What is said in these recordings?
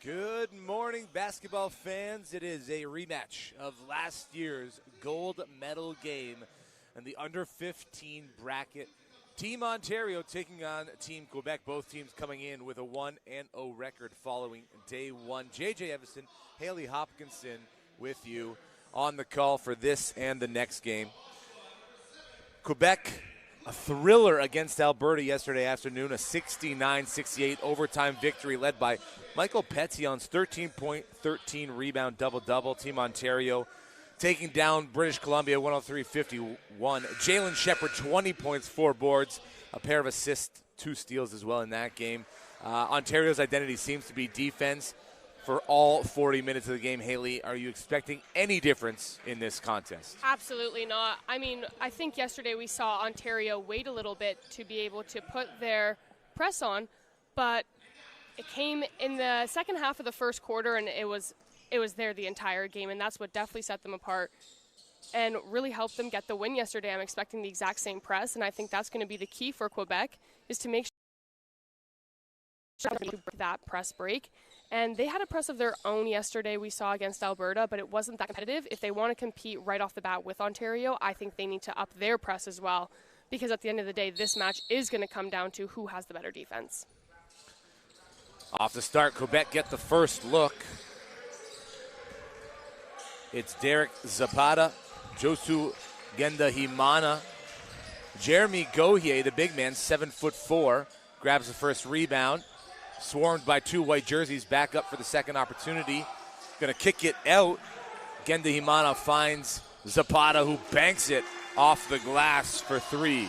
Good morning, basketball fans. It is a rematch of last year's gold medal game and the under 15 bracket. Team Ontario taking on Team Quebec. Both teams coming in with a 1-0 record following day one. JJ Evison, Haley Hopkinson with you on the call for this and the next game. Quebec, a thriller against Alberta yesterday afternoon, a 69-68 overtime victory led by Michael Petion's 13-point, 13-rebound double-double. Team Ontario taking down British Columbia 103-51. Jalen Shepard, 20 points, 4 boards, a pair of assists, 2 steals as well in that game. Ontario's identity seems to be defense for all 40 minutes of the game. Haley, are you expecting any difference in this contest? Absolutely not. I mean, I think yesterday we saw Ontario wait a little bit to be able to put their press on, but it came in the second half of the first quarter, and it was there the entire game, and that's what definitely set them apart and really helped them get the win yesterday. I'm expecting the exact same press, and I think that's going to be the key for Quebec, is to make sure that press break. And they had a press of their own yesterday we saw against Alberta, but it wasn't that competitive. If they want to compete right off the bat with Ontario, I think they need to up their press as well, because at the end of the day, this match is going to come down to who has the better defense. Off the start, Quebec get the first look. It's Derek Zapata, Josu Gendahimana, Jeremy Gauthier, the big man, 7'4", grabs the first rebound. Swarmed by 2 white jerseys, back up for the second opportunity. Going to kick it out. Gendahimana finds Zapata, who banks it off the glass for 3.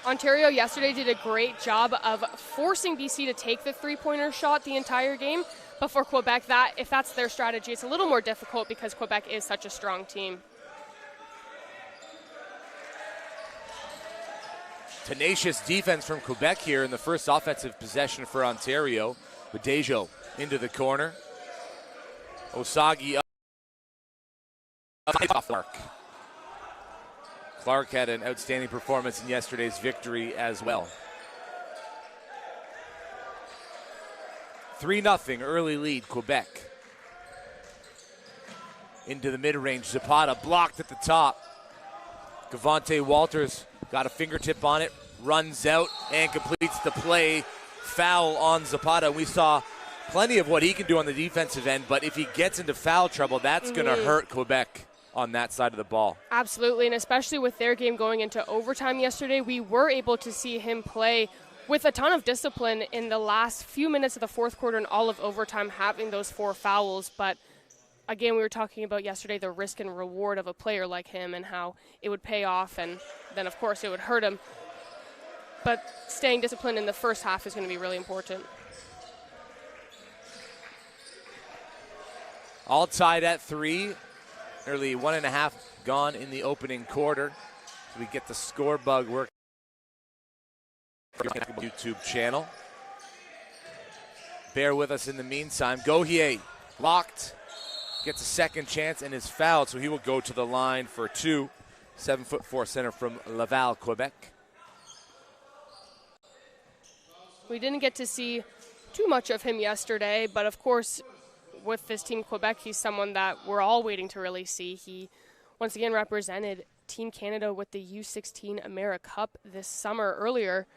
Ontario yesterday did a great job of forcing BC to take the three-pointer shot the entire game. But for Quebec, if that's their strategy, it's a little more difficult because Quebec is such a strong team. Tenacious defense from Quebec here in the first offensive possession for Ontario. Badejo into the corner. Osagi up. Clark had an outstanding performance in yesterday's victory as well. 3-0 early lead, Quebec. Into the mid-range, Zapata blocked at the top. Gavante Walters got a fingertip on it, runs out, and completes the play. Foul on Zapata. We saw plenty of what he can do on the defensive end, but if he gets into foul trouble, that's going to hurt Quebec on that side of the ball. Absolutely, and especially with their game going into overtime yesterday, we were able to see him play with a ton of discipline in the last few minutes of the fourth quarter and all of overtime, having those 4 fouls. But again, we were talking about yesterday the risk and reward of a player like him and how it would pay off, and then, of course, it would hurt him. But staying disciplined in the first half is going to be really important. All tied at 3. Nearly 1.5 gone in the opening quarter. So we get the score bug working. YouTube channel. Bear with us in the meantime. Gauthier blocked. Gets a second chance and is fouled, so he will go to the line for 2. 7'4" center from Laval, Quebec. We didn't get to see too much of him yesterday, but of course, with this team Quebec, he's someone that we're all waiting to really see. He once again represented Team Canada with the U16 America Cup this summer earlier.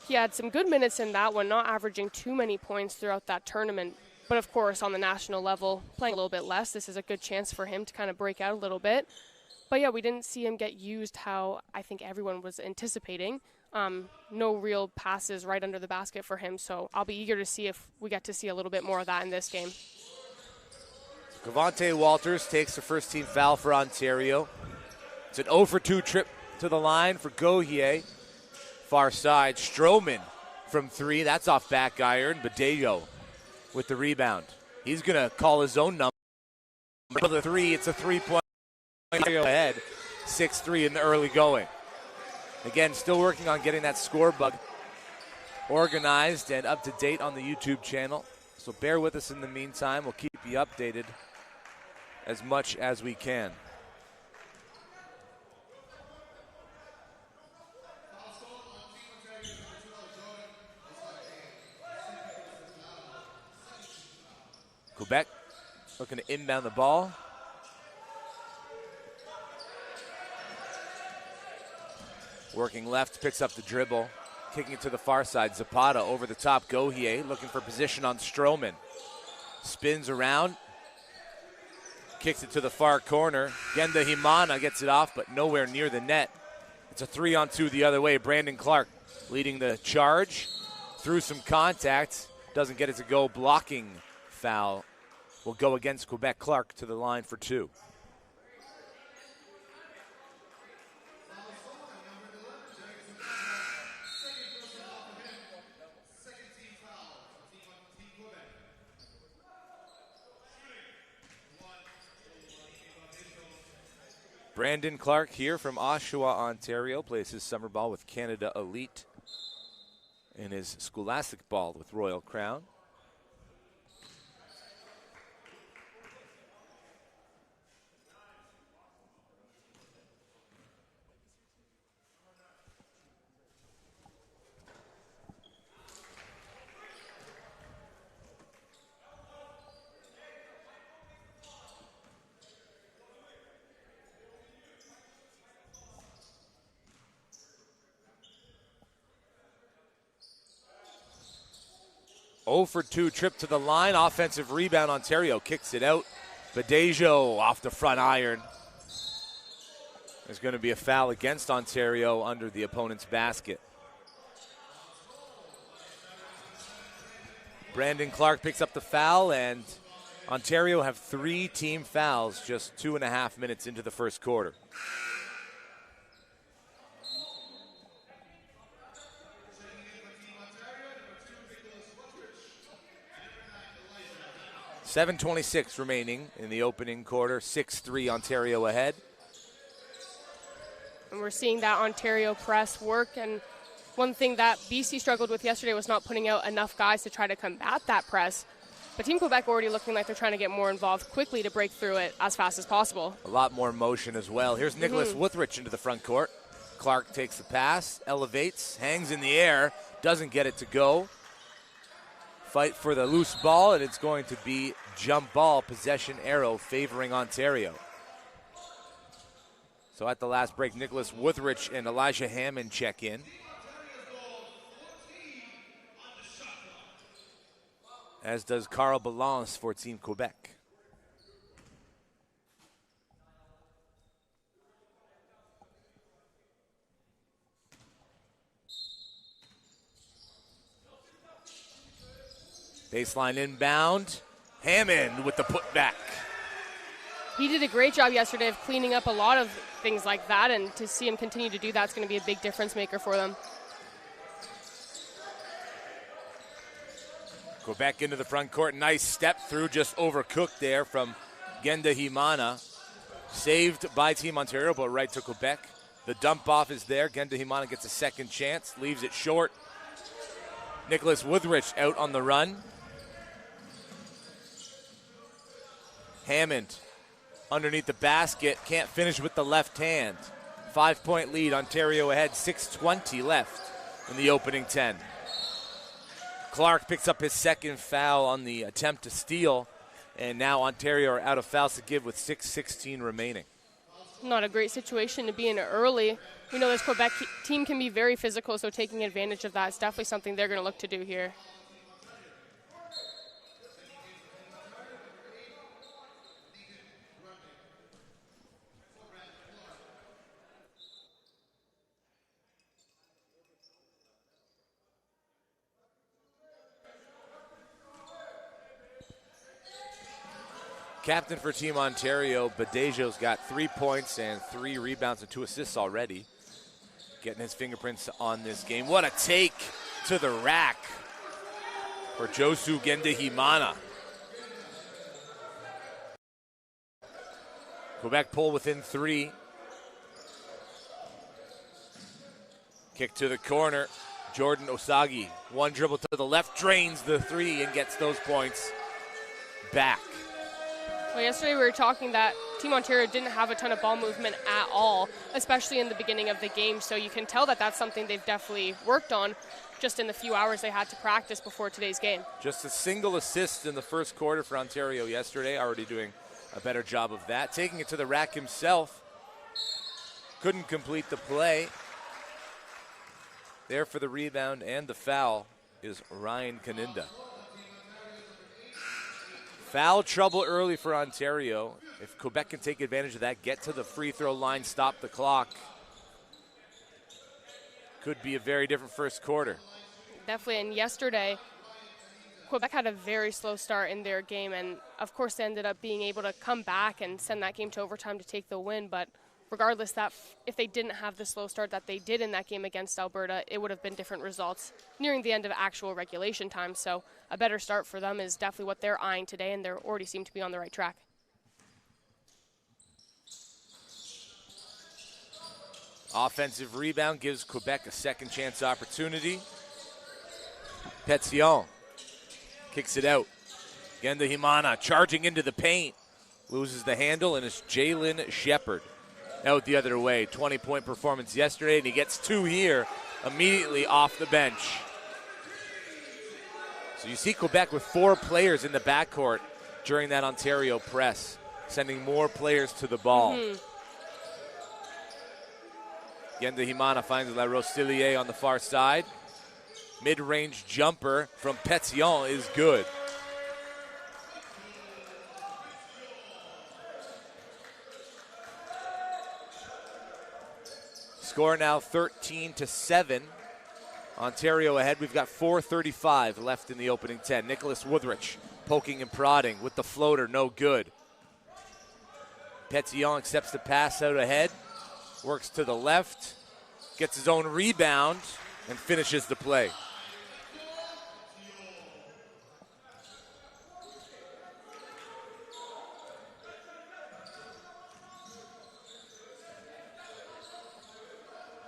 He had some good minutes in that one, not averaging too many points throughout that tournament. But of course, on the national level, playing a little bit less, this is a good chance for him to kind of break out a little bit. But yeah, we didn't see him get used how I think everyone was anticipating. No real passes right under the basket for him, so I'll be eager to see if we get to see a little bit more of that in this game. Gavante Walters takes the first team foul for Ontario. It's an 0-for-2 trip to the line for Gauthier. Far side, Stroman from 3. That's off back iron. Badejo with the rebound. He's going to call his own number. For the 3, it's a 3-point ahead. 6-3 in the early going. Again, still working on getting that score bug organized and up to date on the YouTube channel. So bear with us in the meantime. We'll keep you updated as much as we can. Quebec looking to inbound the ball. Working left, picks up the dribble. Kicking it to the far side. Zapata over the top. Gohier looking for position on Stroman. Spins around. Kicks it to the far corner. Genda Himana gets it off, but nowhere near the net. It's a 3-on-2 the other way. Brandon Clark leading the charge. Through some contact. Doesn't get it to go. Blocking foul will go against Quebec. Clark to the line for 2. Brandon Clark here from Oshawa, Ontario, plays his summer ball with Canada Elite and his scholastic ball with Royal Crown. For 2 trip to the line. Offensive rebound. Ontario kicks it out. Badejo off the front iron. There's going to be a foul against Ontario under the opponent's basket. Brandon Clark picks up the foul, and Ontario have 3 team fouls just 2.5 minutes into the first quarter. 7:26 remaining in the opening quarter. 6-3 Ontario ahead. And we're seeing that Ontario press work. And one thing that BC struggled with yesterday was not putting out enough guys to try to combat that press. But Team Quebec already looking like they're trying to get more involved quickly to break through it as fast as possible. A lot more motion as well. Here's Nicholas Wuthrich into the front court. Clark takes the pass, elevates, hangs in the air, doesn't get it to go. Fight for the loose ball, and it's going to be jump ball, possession arrow favoring Ontario. So at the last break, Nicholas Wuthrich and Elijah Hammond check in. As does Carl Balance for Team Quebec. Baseline inbound. Hammond with the putback. He did a great job yesterday of cleaning up a lot of things like that, and to see him continue to do that's going to be a big difference maker for them. Quebec into the front court. Nice step through, just overcooked there from Genda Himana. Saved by Team Ontario, but right to Quebec. The dump off is there. Genda Himana gets a second chance, leaves it short. Nicholas Wuthrich out on the run. Hammond underneath the basket, can't finish with the left hand. 5-point lead, Ontario ahead, 6:20 left in the opening 10. Clark picks up his second foul on the attempt to steal, and now Ontario are out of fouls to give with 6:16 remaining. Not a great situation to be in early. We know this Quebec team can be very physical, so taking advantage of that is definitely something they're going to look to do here. Captain for Team Ontario, Badejo's got 3 points and 3 rebounds and 2 assists already. Getting his fingerprints on this game. What a take to the rack for Josu Gendahimana. Quebec pull within 3. Kick to the corner. Jordan Osagi, one dribble to the left, drains the 3 and gets those points back. Well, yesterday we were talking that Team Ontario didn't have a ton of ball movement at all, especially in the beginning of the game. So you can tell that that's something they've definitely worked on just in the few hours they had to practice before today's game. Just a single assist in the first quarter for Ontario yesterday, already doing a better job of that. Taking it to the rack himself. Couldn't complete the play. There for the rebound and the foul is Ryan Kaninda. Foul trouble early for Ontario. If Quebec can take advantage of that, get to the free throw line, stop the clock, could be a very different first quarter. Definitely, and yesterday, Quebec had a very slow start in their game, and of course they ended up being able to come back and send that game to overtime to take the win, but regardless, that if they didn't have the slow start that they did in that game against Alberta, it would have been different results nearing the end of actual regulation time. So a better start for them is definitely what they're eyeing today, and they already seem to be on the right track. Offensive rebound gives Quebec a second chance opportunity. Petillon kicks it out. Genda Himana charging into the paint. Loses the handle, and it's Jalen Shepard out the other way. 20-point performance yesterday, and he gets 2 here immediately off the bench. So you see Quebec with 4 players in the backcourt during that Ontario press, sending more players to the ball. Genda Himana finds La Rostillier on the far side. Mid-range jumper from Petillon is good. Score now 13-7. Ontario ahead. We've got 4:35 left in the opening 10. Nicholas Woodrich poking and prodding with the floater, no good. Petillon accepts the pass out ahead, works to the left, gets his own rebound, and finishes the play.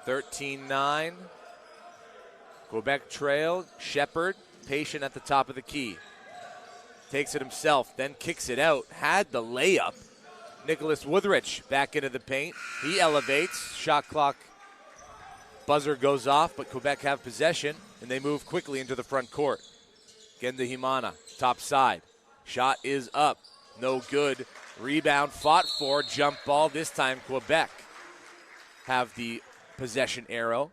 (13-9). Quebec trailed. Shepard, patient at the top of the key. Takes it himself, then kicks it out. Had the layup. Nicholas Woodrich back into the paint. He elevates. Shot clock buzzer goes off, but Quebec have possession, and they move quickly into the front court. Genda Himana, top side. Shot is up. No good. Rebound fought for. Jump ball. This time Quebec have the possession arrow.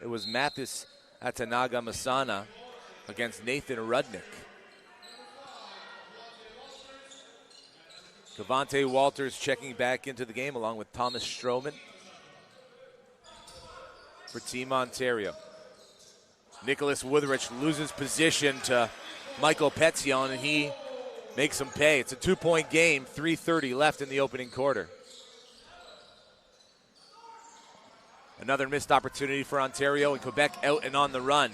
It was Mathis Atanaga Masana against Nathan Rudnick. Cavante Walters checking back into the game along with Thomas Stroman for Team Ontario. Nicholas Woodrich loses position to Michael Petillon, and he makes him pay. It's a 2-point game, 3:30 left in the opening quarter. Another missed opportunity for Ontario, and Quebec out and on the run.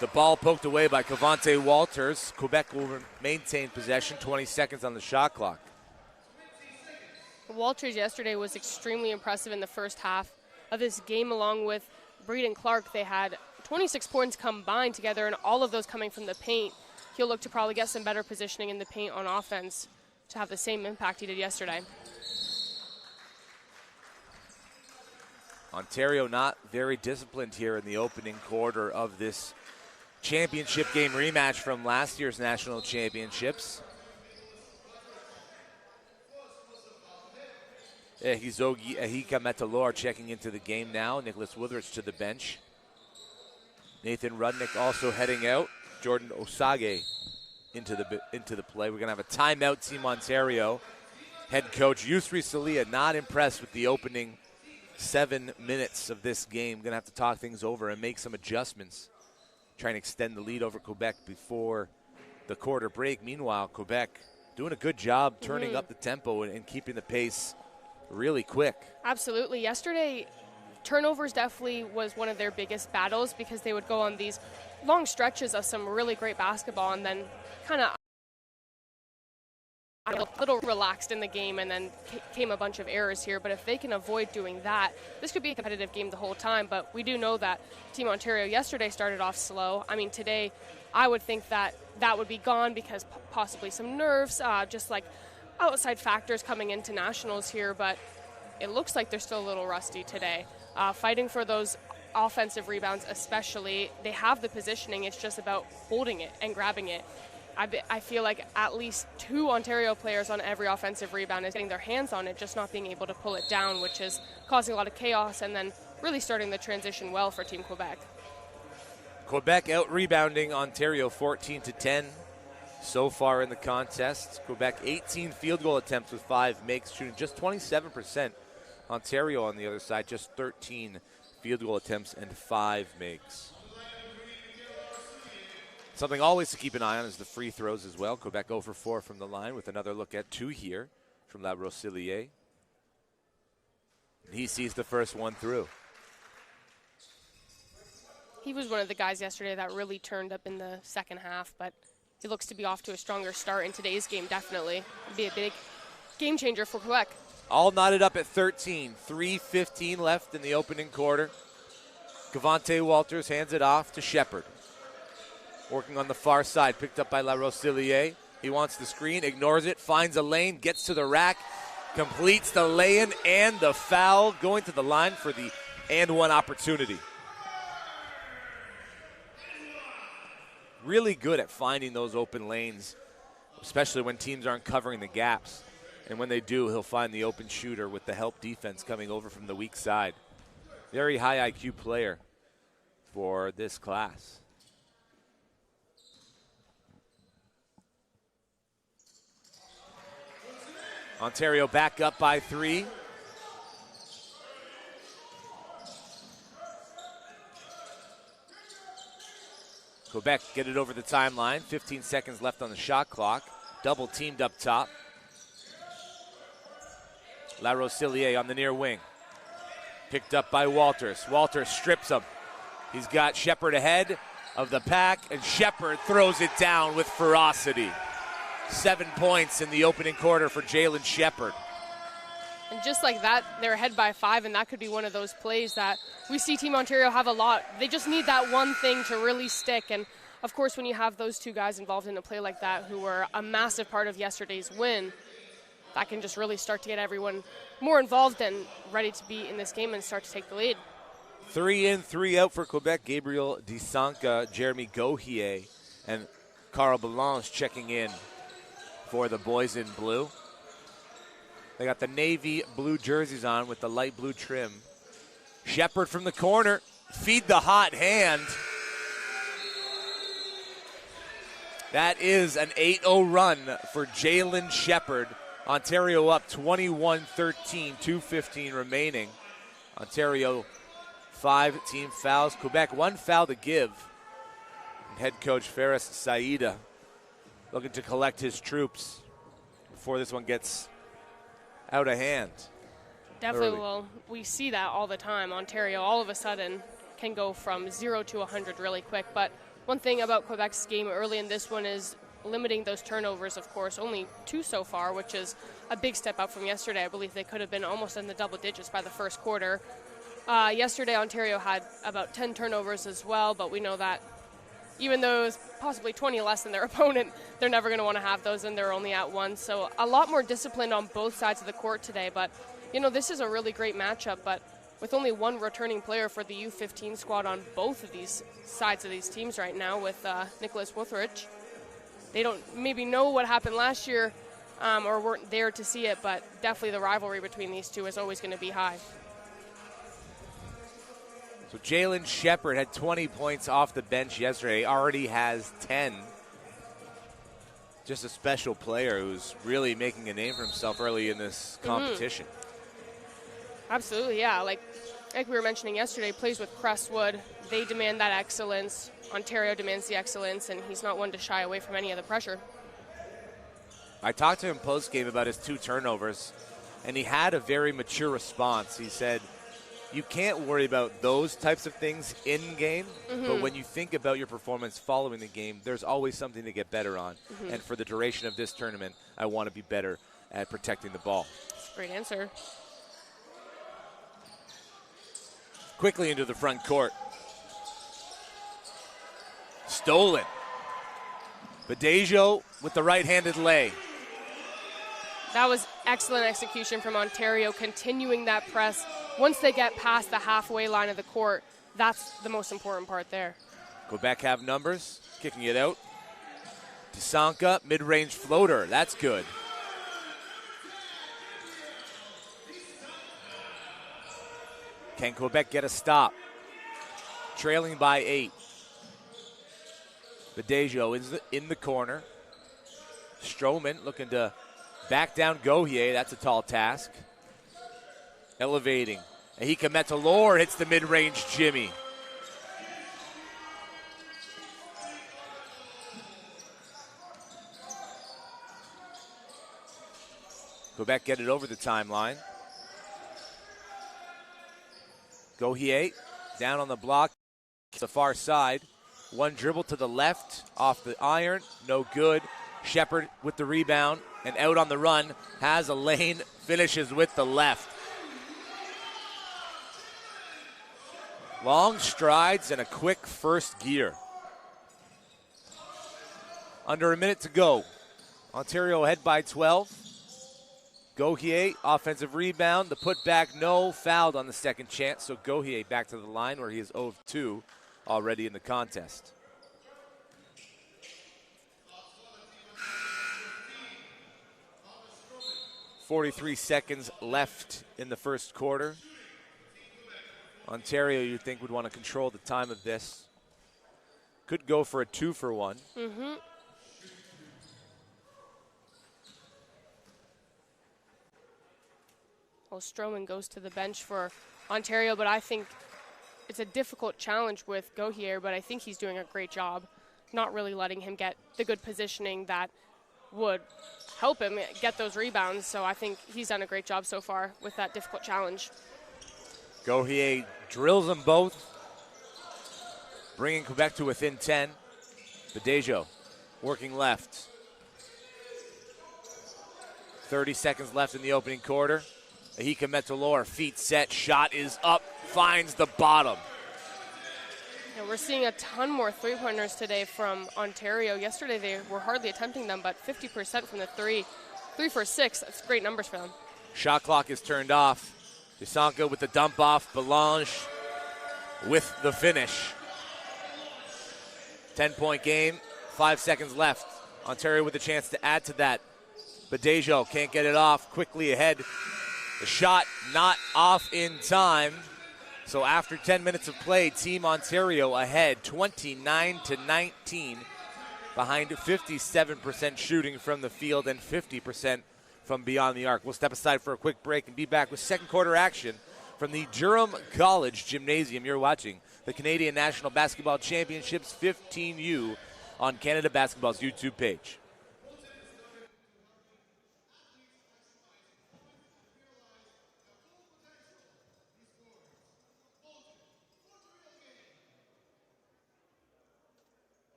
The ball poked away by Cavante Walters. Quebec will maintain possession, 20 seconds on the shot clock. Walters yesterday was extremely impressive in the first half of this game, along with Breeden Clark. They had 26 points combined together, and all of those coming from the paint. He'll look to probably get some better positioning in the paint on offense to have the same impact he did yesterday. Ontario not very disciplined here in the opening quarter of this championship game rematch from last year's national championships. Ehizogi Ahika Metalor checking into the game now. Nicholas Woodrich to the bench. Nathan Rudnick also heading out. Jordan Osage into the play. We're going to have a timeout, Team Ontario. Head coach Yusri Salia not impressed with the opening 7 minutes of this game. Going to have to talk things over and make some adjustments. Trying to extend the lead over Quebec before the quarter break. Meanwhile, Quebec doing a good job turning up the tempo and keeping the pace really quick. Absolutely. Yesterday, turnovers definitely was one of their biggest battles because they would go on these long stretches of some really great basketball and then kind of a little relaxed in the game, and then came a bunch of errors here. But if they can avoid doing that, this could be a competitive game the whole time. But we do know that Team Ontario yesterday started off slow. I mean, today I would think that that would be gone because possibly some nerves, just like outside factors coming into nationals here, but it looks like they're still a little rusty today. Fighting for those offensive rebounds especially, they have the positioning, it's just about holding it and grabbing it. I feel like at least 2 Ontario players on every offensive rebound is getting their hands on it, just not being able to pull it down, which is causing a lot of chaos and then really starting the transition well for Team Quebec. Quebec out-rebounding Ontario 14-10 so far in the contest. Quebec 18 field goal attempts with 5 makes, shooting just 27%. Ontario on the other side, just 13 field goal attempts and 5 makes. Something always to keep an eye on is the free throws as well. Quebec 0 for 4 from the line with another look at 2 here from La Rosillier. He sees the first one through. He was one of the guys yesterday that really turned up in the second half, but he looks to be off to a stronger start in today's game, definitely. It'd be a big game changer for Quebec. All knotted up at 13. 3:15 left in the opening quarter. Cavante Walters hands it off to Shepard. Working on the far side, picked up by La Rosillier. He wants the screen, ignores it, finds a lane, gets to the rack, completes the lay-in and the foul, going to the line for the and-one opportunity. Really good at finding those open lanes, especially when teams aren't covering the gaps. And when they do, he'll find the open shooter with the help defense coming over from the weak side. Very high IQ player for this class. Ontario back up by 3. Quebec get it over the timeline. 15 seconds left on the shot clock. Double teamed up top. La Rosillier on the near wing. Picked up by Walters. Walters strips him. He's got Shepard ahead of the pack, and Shepard throws it down with ferocity. 7 points in the opening quarter for Jalen Shepard. And just like that, they're ahead by 5, and that could be one of those plays that we see Team Ontario have a lot. They just need that one thing to really stick. And, of course, when you have those 2 guys involved in a play like that who were a massive part of yesterday's win, that can just really start to get everyone more involved and ready to be in this game and start to take the lead. 3 in, 3 out for Quebec. Gabriel Disanka, Jeremy Gauthier, and Carl Belange checking in for the boys in blue. They got the navy blue jerseys on with the light blue trim. Shepard from the corner, feed the hot hand. That is an 8-0 run for Jalen Shepard. Ontario up 21-13, 2:15 remaining. Ontario 5 team fouls. Quebec 1 foul to give. And head coach Faris Saida looking to collect his troops before this one gets out of hand. Definitely, early. well, we see that all the time. Ontario all of a sudden can go from 0 to 100 really quick. But one thing about Quebec's game early in this one is limiting those turnovers, of course. Only 2 so far, which is a big step up from yesterday. I believe they could have been almost in the double digits by the first quarter. Yesterday, Ontario had about 10 turnovers as well, but we know that even though it was possibly 20 less than their opponent, they're never going to want to have those, and they're only at 1. So a lot more discipline on both sides of the court today. But, you know, this is a really great matchup, but with only 1 returning player for the U15 squad on both of these sides of these teams right now with Nicholas Wuthrich. They don't maybe know what happened last year or weren't there to see it, but definitely the rivalry between these two is always going to be high. So Jalen Shepard had 20 points off the bench yesterday, already has 10. Just a special player who's really making a name for himself early in this competition. Absolutely, yeah. Like we were mentioning yesterday, plays with Crestwood. They demand that excellence. Ontario demands the excellence, and he's not one to shy away from any of the pressure. I talked to him post-game about his 2 turnovers, and he had a very mature response. He said, you can't worry about those types of things in-game, but when you think about your performance following the game, there's always something to get better on. And for the duration of this tournament, I want to be better at protecting the ball. That's a great answer. Quickly into the front court. Stolen. Badejo with the right-handed lay. That was excellent execution from Ontario, continuing that press. Once they get past the halfway line of the court, that's the most important part there. Quebec have numbers, kicking it out. Tasanka, mid-range floater. That's good. Can Quebec get a stop? Trailing by 8. Badejo is in the corner. Stroman looking to back down Gauthier. That's a tall task. Elevating. Ahika Metalor hits the mid-range Jimmy. Quebec get it over the timeline. Gauthier down on the block. The far side. One dribble to the left off the iron. No good. Shepard with the rebound and out on the run. Has a lane. Finishes with the left. Long strides and a quick first gear. Under a minute to go. Ontario ahead by 12. Gauthier, offensive rebound. The putback, no. Fouled on the second chance. So Gauthier back to the line where he is 0 of 2 already in the contest. .43 seconds left in the first quarter. Ontario, you'd think, would want to control the time of this. Could go for a 2-for-1. Mm-hmm. Well, Stroman goes to the bench for Ontario, but I think it's a difficult challenge with Gauthier, but I think he's doing a great job not really letting him get the good positioning that would help him get those rebounds. So I think he's done a great job so far with that difficult challenge. Gauthier drills them both, bringing Quebec to within 10. Badejo working left. 30 seconds left in the opening quarter. Ahika Metalor, feet set, shot is up, finds the bottom. Yeah, we're seeing a ton more three-pointers today from Ontario. Yesterday they were hardly attempting them, but 50% from the three. 3 for 6, that's great numbers for them. Shot clock is turned off. Tasanka with the dump off, Belange with the finish. 10-point game, 5 seconds left. Ontario with a chance to add to that. Badejo can't get it off, quickly ahead. The shot not off in time. So after 10 minutes of play, Team Ontario ahead 29-19 behind 57% shooting from the field and 50% from beyond the arc. We'll step aside for a quick break and be back with second quarter action from the Durham College Gymnasium. You're watching the Canadian National Basketball Championships 15U on Canada Basketball's YouTube page.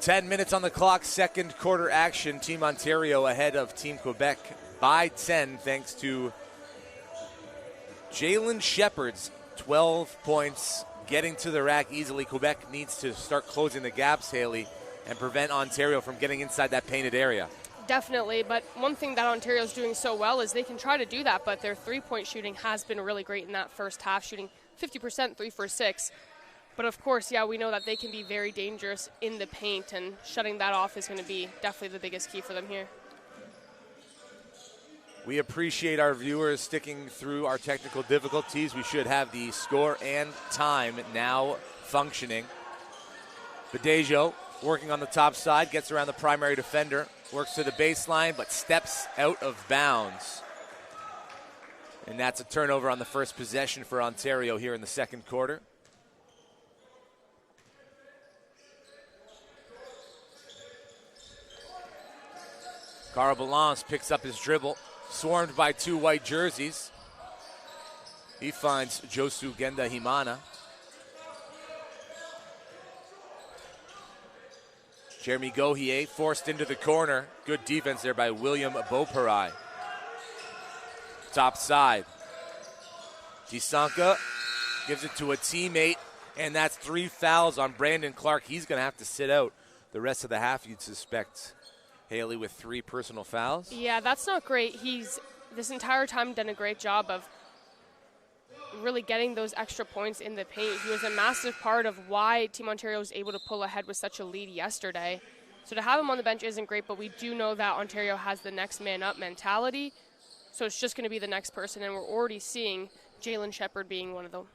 10 minutes on the clock, second quarter action. Team Ontario ahead of Team Quebec by 10 thanks to Jalen Shepard's 12 points, getting to the rack easily. Quebec needs to start closing the gaps, Haley, and prevent Ontario from getting inside that painted area. Definitely, but one thing that Ontario's doing so well is they can try to do that, but their three-point shooting has been really great in that first half, shooting 50%, 3 for 6. But of course, yeah, we know that they can be very dangerous in the paint, and shutting that off is going to be definitely the biggest key for them here. We appreciate our viewers sticking through our technical difficulties. We should have the score and time now functioning. Badejo working on the top side, gets around the primary defender, works to the baseline, but steps out of bounds. And that's a turnover on the first possession for Ontario here in the second quarter. Carl Balance picks up his dribble, swarmed by two white jerseys. He finds Josu Genda Himana. Jeremy Gohier forced into the corner. Good defense there by William Beauparai. Top side. Tisanka gives it to a teammate, and that's 3 fouls on Brandon Clark. He's going to have to sit out the rest of the half, you'd suspect. Haley with 3 personal fouls. Yeah, that's not great. He's this entire time done a great job of really getting those extra points in the paint. He was a massive part of why Team Ontario was able to pull ahead with such a lead yesterday. So to have him on the bench isn't great, but we do know that Ontario has the next man up mentality. So it's just going to be the next person, and we're already seeing Jalen Shepard being one of them.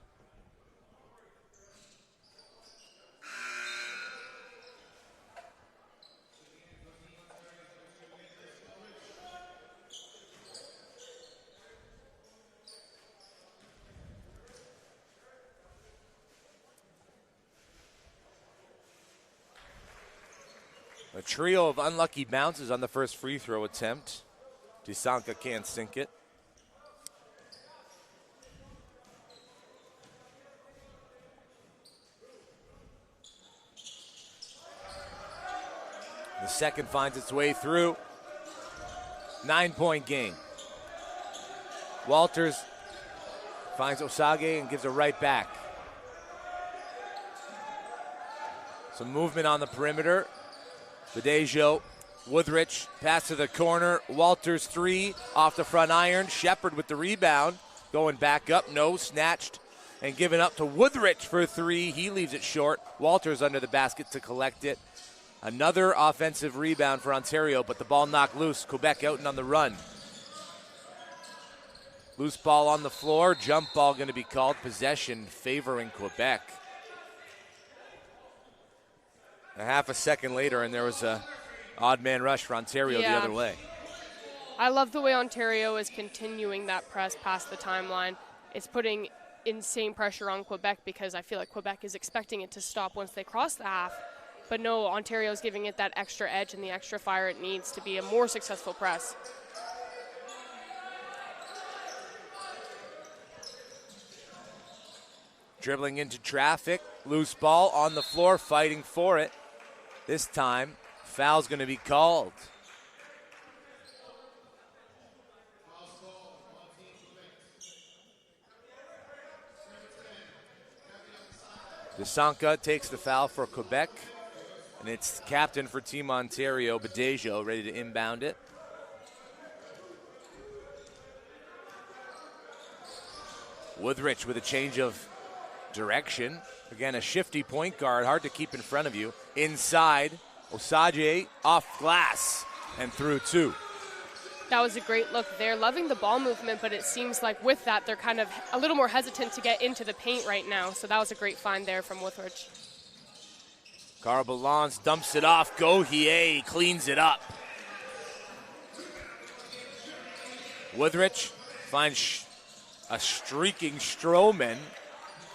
A trio of unlucky bounces on the first free throw attempt. Tisanka can't sink it. The second finds its way through. 9-point game. Walters finds Osage and gives it right back. Some movement on the perimeter. Badejo, Woodrich, pass to the corner. Walters 3 off the front iron. Shepard with the rebound. Going back up, no, snatched and given up to Woodrich for 3. He leaves it short. Walters under the basket to collect it. Another offensive rebound for Ontario, but the ball knocked loose. Quebec out and on the run. Loose ball on the floor. Jump ball going to be called. Possession favoring Quebec. A half a second later, and there was a odd man rush for Ontario the other way. I love the way Ontario is continuing that press past the timeline. It's putting insane pressure on Quebec because I feel like Quebec is expecting it to stop once they cross the half. But no, Ontario is giving it that extra edge and the extra fire it needs to be a more successful press. Dribbling into traffic, loose ball on the floor, fighting for it. This time, foul's going to be called. Tisanka takes the foul for Quebec, and it's captain for Team Ontario, Badejo, ready to inbound it. Woodrich with a change of direction. Again, a shifty point guard, hard to keep in front of you. Inside, Osage off glass and through 2. That was a great look there. Loving the ball movement, but it seems like with that, they're kind of a little more hesitant to get into the paint right now. So that was a great find there from Woodrich. Carl Balance dumps it off. Gohier cleans it up. Woodrich finds a streaking Stroman,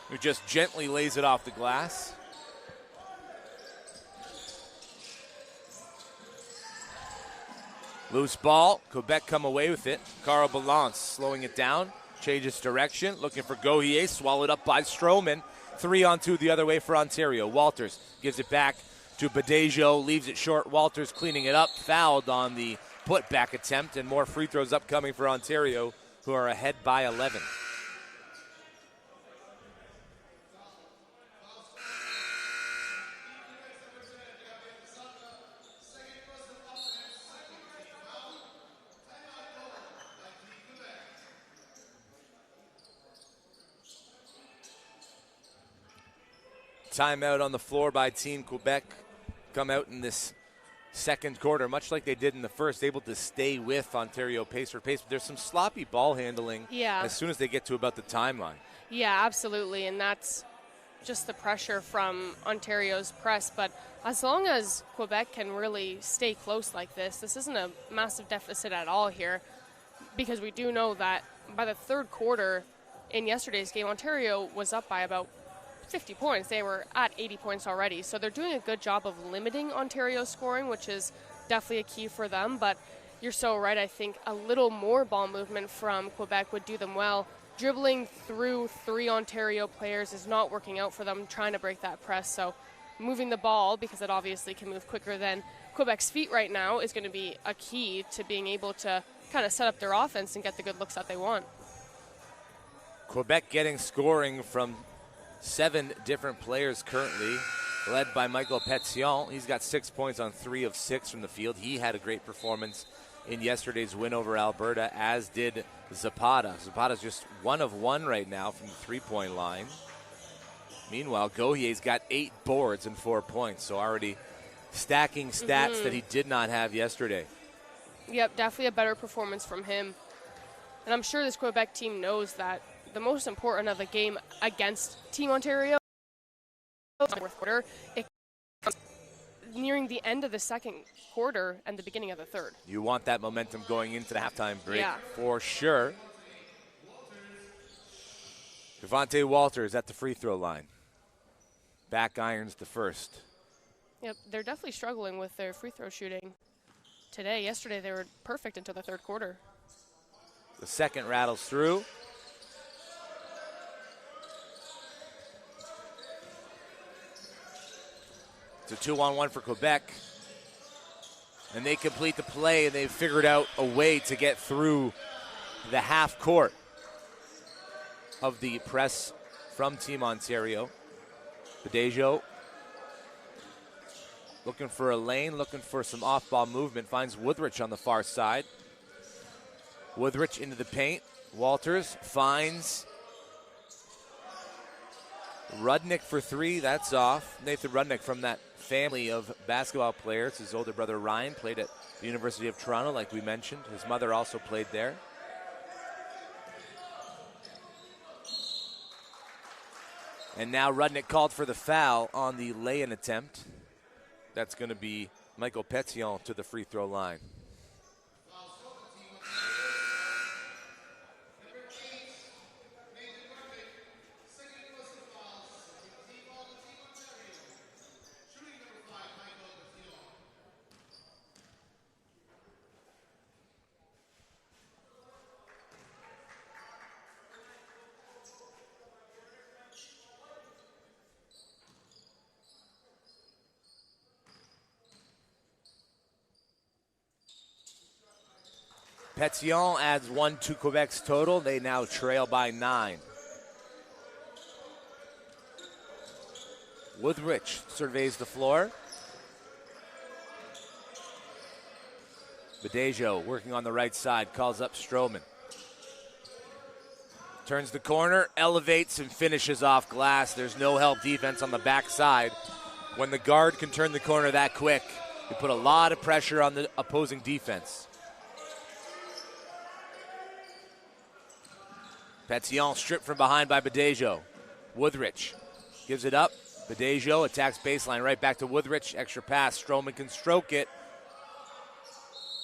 who just gently lays it off the glass. Loose ball. Quebec come away with it. Carl Balance slowing it down. Changes direction. Looking for Gohier. Swallowed up by Stroman. 3-on-2 the other way for Ontario. Walters gives it back to Badejo, leaves it short. Walters cleaning it up, fouled on the putback attempt, and more free throws upcoming for Ontario, who are ahead by 11. Timeout on the floor by Team Quebec. Come out in this second quarter, much like they did in the first, able to stay with Ontario pace for pace. But there's some sloppy ball handling as soon as they get to about the timeline. Yeah, absolutely, and that's just the pressure from Ontario's press. But as long as Quebec can really stay close like this isn't a massive deficit at all here, because we do know that by the third quarter in yesterday's game, Ontario was up by about 50 points. They were at 80 points already. So they're doing a good job of limiting Ontario's scoring, which is definitely a key for them. But you're so right. I think a little more ball movement from Quebec would do them well. Dribbling through 3 Ontario players is not working out for them, trying to break that press. So moving the ball, because it obviously can move quicker than Quebec's feet right now, is going to be a key to being able to kind of set up their offense and get the good looks that they want. Quebec getting scoring from 7 different players currently, led by Michael Petillon. He's got 6 points on 3 of 6 from the field. He had a great performance in yesterday's win over Alberta, as did Zapata. Zapata's just 1 of 1 right now from the three-point line. Meanwhile, Gauthier's got 8 boards and 4 points, so already stacking stats that he did not have yesterday. Yep, definitely a better performance from him. And I'm sure this Quebec team knows that the most important of the game against Team Ontario, fourth quarter, nearing the end of the second quarter and the beginning of the third. You want that momentum going into the halftime break for sure. Devontae Walters at the free throw line. Back irons the first. Yep, they're definitely struggling with their free throw shooting today. Yesterday they were perfect until the third quarter. The second rattles through. It's a 2-on-1 for Quebec. And they complete the play, and they've figured out a way to get through the half court of the press from Team Ontario. Badejo looking for a lane, looking for some off-ball movement, finds Woodrich on the far side. Woodrich into the paint. Walters finds Rudnick for 3. That's off. Nathan Rudnick from that family of basketball players. His older brother Ryan played at the University of Toronto, like we mentioned. His mother also played there. And now Rudnick called for the foul on the lay-in attempt. That's going to be Michael Petillon to the free throw line. Petillon adds 1 to Quebec's total. They now trail by 9. Woodrich surveys the floor. Badejo working on the right side, calls up Stroman. Turns the corner, elevates, and finishes off glass. There's no help defense on the backside. When the guard can turn the corner that quick, you put a lot of pressure on the opposing defense. Petillon stripped from behind by Badejo. Woodrich gives it up. Badejo attacks baseline, right back to Woodrich. Extra pass. Stroman can stroke it.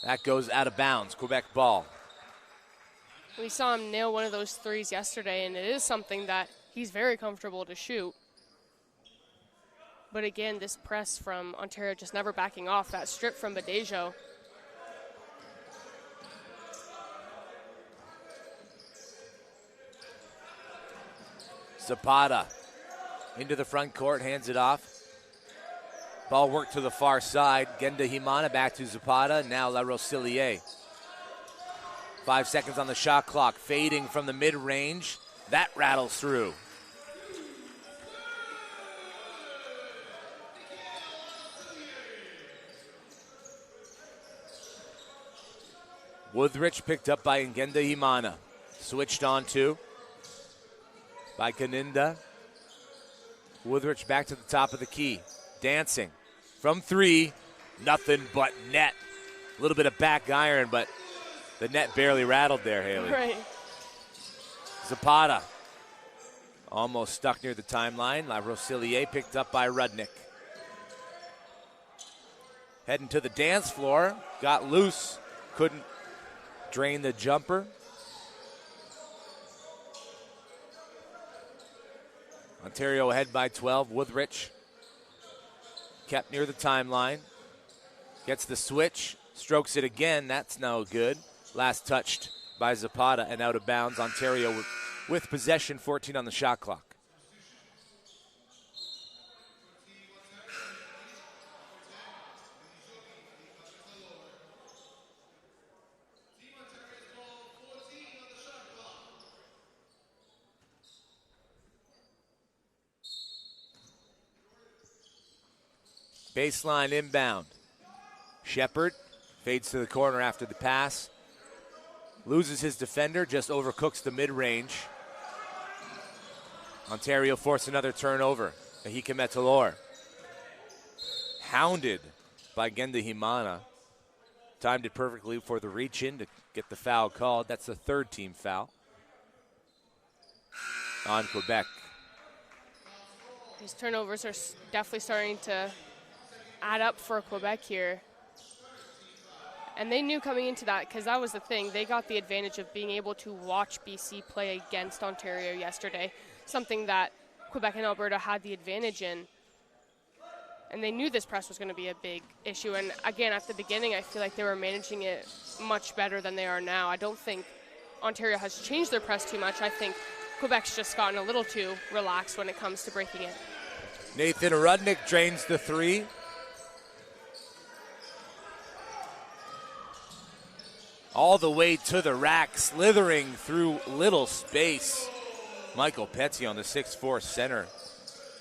That goes out of bounds. Quebec ball. We saw him nail one of those threes yesterday, and it is something that he's very comfortable to shoot. But again, this press from Ontario just never backing off. That strip from Badejo. Zapata into the front court, hands it off. Ball worked to the far side. Genda Himana back to Zapata. Now La Rosillier. 5 seconds on the shot clock. Fading from the mid-range. That rattles through. Woodrich picked up by Ngenda Himana. Switched on to by Kaninda. Woodrich back to the top of the key. Dancing from 3. Nothing but net. A little bit of back iron, but the net barely rattled there, Haley. Right. Zapata almost stuck near the timeline. La Rosillier picked up by Rudnick. Heading to the dance floor. Got loose. Couldn't drain the jumper. Ontario ahead by 12. Woodrich kept near the timeline. Gets the switch. Strokes it again. That's no good. Last touched by Zapata and out of bounds. Ontario with possession, 14 on the shot clock. Baseline inbound. Shepard fades to the corner after the pass. Loses his defender, just overcooks the mid-range. Ontario forced another turnover. Ahika Metalor. Hounded by Genda Himana. Timed it perfectly for the reach-in to get the foul called. That's the third team foul on Quebec. These turnovers are definitely starting to add up for Quebec here. And they knew coming into that, because that was the thing. They got the advantage of being able to watch BC play against Ontario yesterday, something that Quebec and Alberta had the advantage in. And they knew this press was going to be a big issue. And again, at the beginning, I feel like they were managing it much better than they are now. I don't think Ontario has changed their press too much. I think Quebec's just gotten a little too relaxed when it comes to breaking it. Nathan Rudnick drains the 3. All the way to the rack, slithering through little space. Michael Petion, the 6'4" center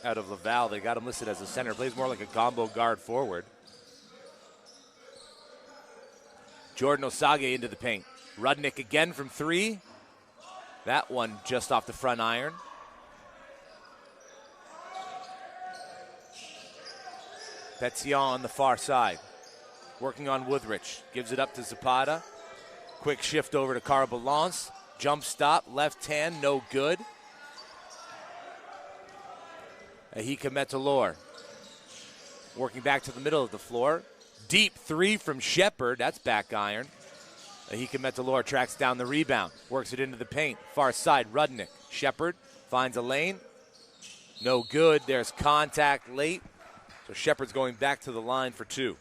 out of Laval. They got him listed as a center. Plays more like a combo guard forward. Jordan Osage into the paint. Rudnick again from 3. That one just off the front iron. Petion on the far side. Working on Woodrich. Gives it up to Zapata. Quick shift over to Carbalance. Jump stop, left hand, no good. Ahika Metalor. Working back to the middle of the floor. Deep 3 from Shepard. That's back iron. Ahika Metalor tracks down the rebound. Works it into the paint. Far side, Rudnick. Shepard finds a lane. No good. There's contact late. So Shepard's going back to the line for 2.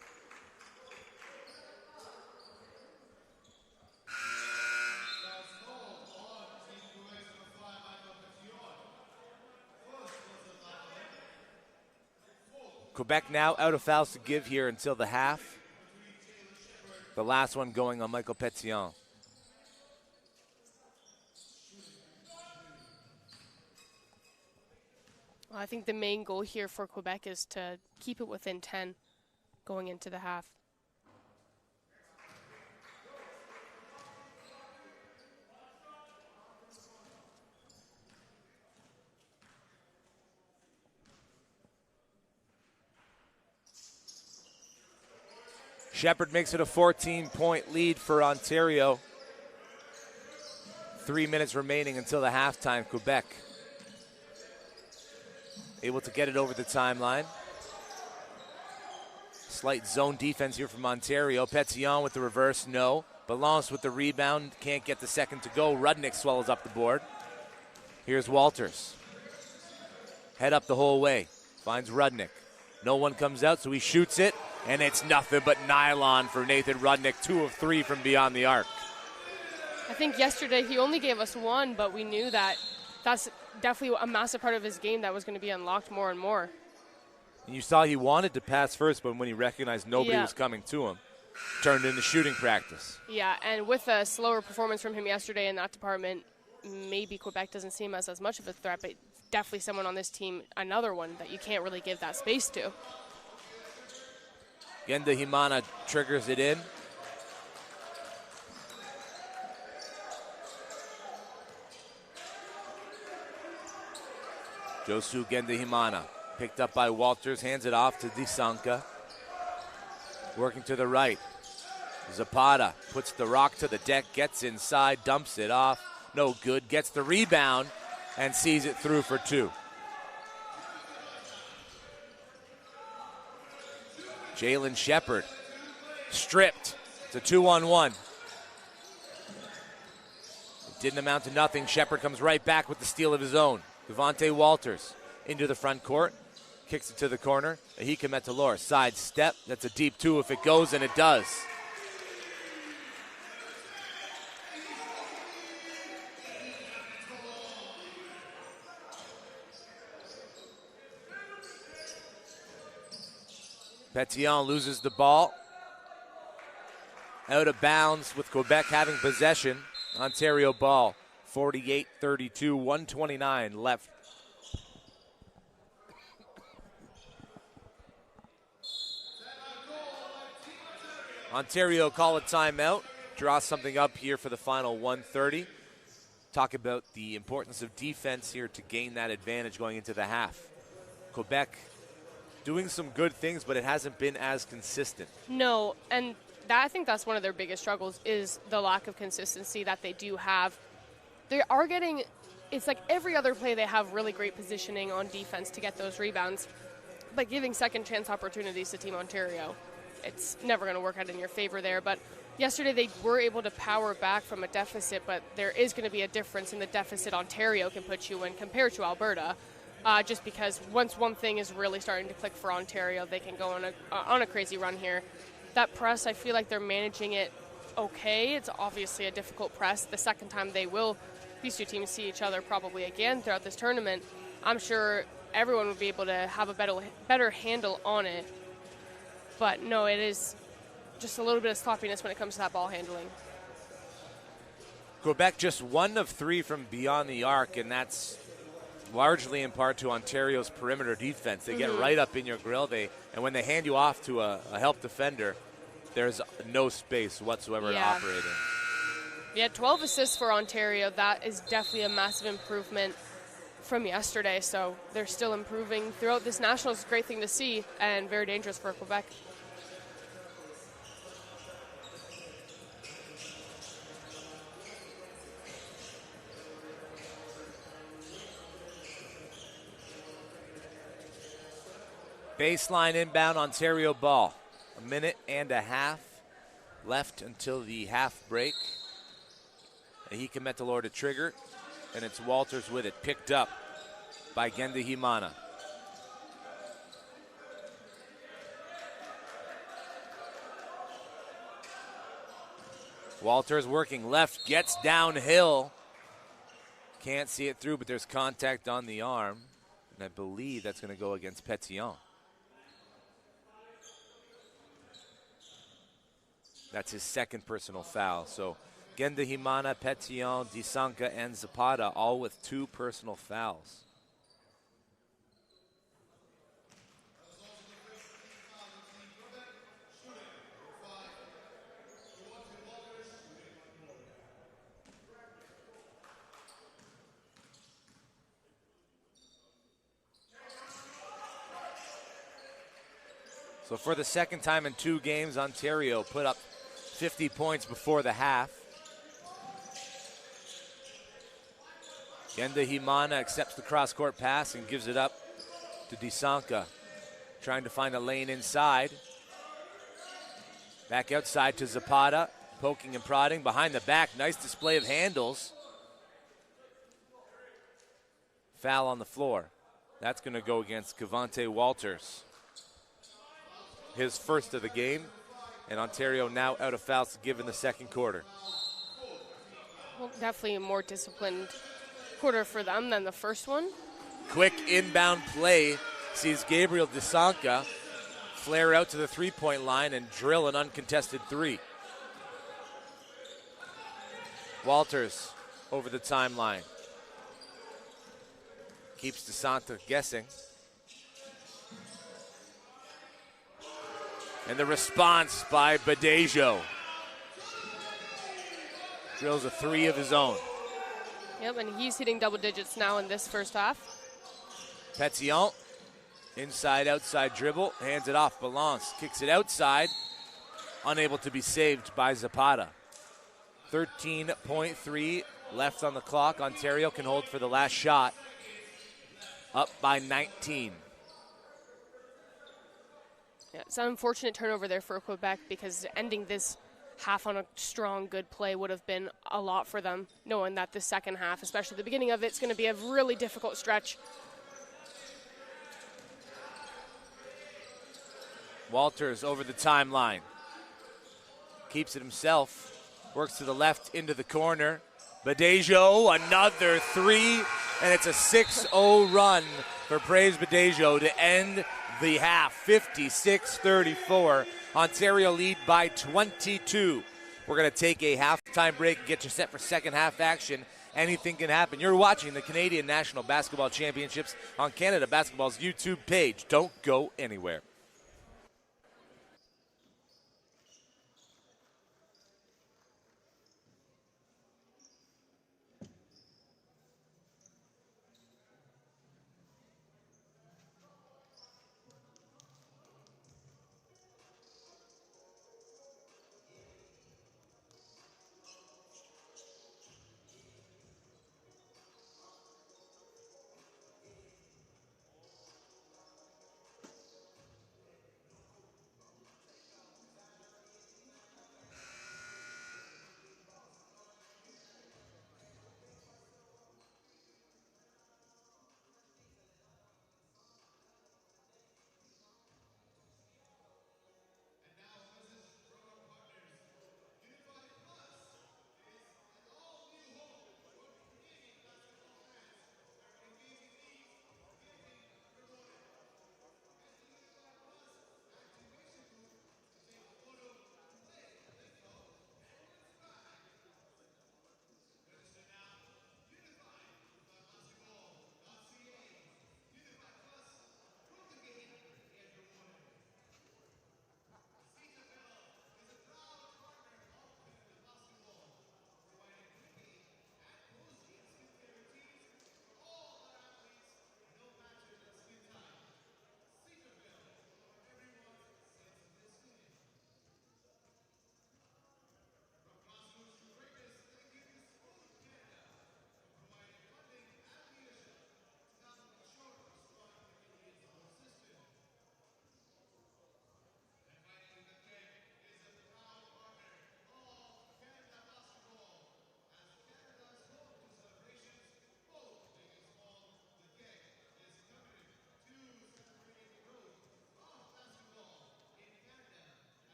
Quebec now out of fouls to give here until the half. The last one going on Michael Petion. Well, I think the main goal here for Quebec is to keep it within 10 going into the half. Shepard makes it a 14-point lead for Ontario. 3 minutes remaining until the halftime. Quebec able to get it over the timeline. Slight zone defense here from Ontario. Petion with the reverse, no. Balance with the rebound, can't get the second to go. Rudnick swallows up the board. Here's Walters. Head up the whole way, finds Rudnick. No one comes out, so he shoots it, and it's nothing but nylon for Nathan Rudnick. 2 of 3 from beyond the arc. I think yesterday he only gave us 1, but we knew that that's definitely a massive part of his game that was going to be unlocked more and more. And you saw he wanted to pass first, but when he recognized nobody Yeah. was coming to him, turned into shooting practice. Yeah, and with a slower performance from him yesterday in that department, maybe Quebec doesn't seem as much of a threat, but definitely someone on this team, another one that you can't really give that space to. Genda Himana triggers it in. Josu Genda Himana, picked up by Walters, hands it off to Disanka. Working to the right. Zapata puts the rock to the deck, gets inside, dumps it off. No good, gets the rebound, and sees it through for two. Jalen Shepard, stripped. It's a 2-on-1. It didn't amount to nothing. Shepard comes right back with the steal of his own. Devontae Walters into the front court, kicks it to the corner. Ahika Metalor, side step. That's a deep two if it goes, and it does. Petillon loses the ball. Out of bounds with Quebec having possession. Ontario ball. 48-32, 129 left. Ontario call a timeout. Draw something up here for the final 1:30. Talk about the importance of defense here to gain that advantage going into the half. Quebec doing some good things, but it hasn't been as consistent. No, and I think that's one of their biggest struggles is the lack of consistency that they do have. They are getting, it's like every other play they have really great positioning on defense to get those rebounds, but giving second chance opportunities to Team Ontario, it's never going to work out in your favor there. But yesterday they were able to power back from a deficit, but there is going to be a difference in the deficit Ontario can put you in compared to Alberta. Just because once one thing is really starting to click for Ontario, they can go on a crazy run here. That press, I feel like they're managing it okay. It's obviously a difficult press. The second time these two teams see each other probably again throughout this tournament, I'm sure everyone would be able to have a better handle on it. But no, it is just a little bit of sloppiness when it comes to that ball handling. Quebec just 1 of 3 from beyond the arc, and that's largely in part to Ontario's perimeter defense. They get right up in your grill, and when they hand you off to a help defender, there's no space whatsoever to operate in. Yeah, 12 assists for Ontario. That is definitely a massive improvement from yesterday. So they're still improving throughout this Nationals. It's a great thing to see and very dangerous for Quebec. Baseline inbound, Ontario ball. 1.5 minutes left until the half break. Ahika Metalor to trigger, and it's Walters with it, picked up by Genda Himana. Walters working left, gets downhill. Can't see it through, but there's contact on the arm, and I believe that's going to go against Petillon. That's his second personal foul. So Genda Himana, Petillon, Disanka, and Zapata all with 2 personal fouls. So for the second time in 2 games, Ontario put up 50 points before the half. Genda Himana accepts the cross-court pass and gives it up to Disanka, trying to find a lane inside. Back outside to Zapata, poking and prodding behind the back. Nice display of handles. Foul on the floor. That's going to go against Devontae Walters. His first of the game. And Ontario now out of fouls to give in the second quarter. Well, definitely a more disciplined quarter for them than the first one. Quick inbound play sees Gabriel DeSanka flare out to the three-point line and drill an uncontested three. Walters over the timeline. Keeps DeSanka guessing. And the response by Badejo. Drills a three of his own. Yep, and he's hitting double digits now in this first half. Petillon, inside, outside dribble, hands it off. Balance kicks it outside, unable to be saved by Zapata. 13.3 left on the clock. Ontario can hold for the last shot. Up by 19. Yeah, it's an unfortunate turnover there for Quebec because ending this half on a strong, good play would have been a lot for them, knowing that the second half, especially the beginning of it, is going to be a really difficult stretch. Walters over the timeline. Keeps it himself. Works to the left into the corner. Badejo, another three, and it's a 6-0 run for Praise Badejo to end the half. 56-34. Ontario lead by 22. We're going to take a halftime break and get you set for second half action. Anything can happen. You're watching the Canadian National Basketball Championships on Canada Basketball's YouTube page. Don't go anywhere.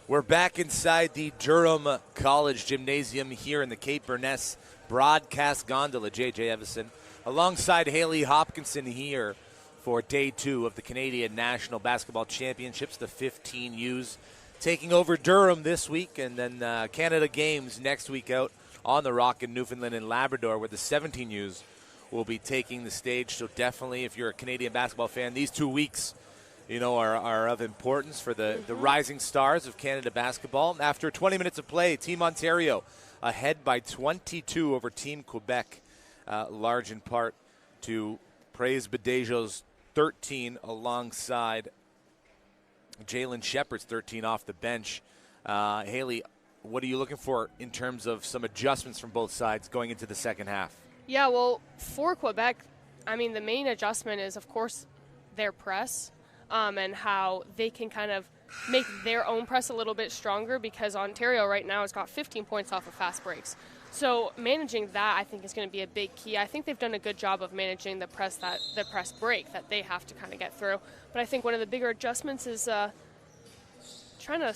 We're back inside the Durham College Gymnasium here in the Cape Burness broadcast gondola. J.J. Evison alongside Haley Hopkinson here for day 2 of the Canadian National Basketball Championships. The 15Us taking over Durham this week, and then Canada Games next week out on the Rock in Newfoundland and Labrador, where the 17Us will be taking the stage. So definitely, if you're a Canadian basketball fan, these 2 weeks are of importance for the rising stars of Canada basketball. After 20 minutes of play, Team Ontario ahead by 22 over Team Quebec, large in part to Praise Badejo's 13 alongside Jalen Shepard's 13 off the bench. Haley, what are you looking for in terms of some adjustments from both sides going into the second half? Yeah, well, for Quebec, I mean, the main adjustment is, of course, their press. And how they can kind of make their own press a little bit stronger, because Ontario right now has got 15 points off of fast breaks. So managing that, I think, is going to be a big key. I think they've done a good job of managing the press break that they have to kind of get through. But I think one of the bigger adjustments is trying to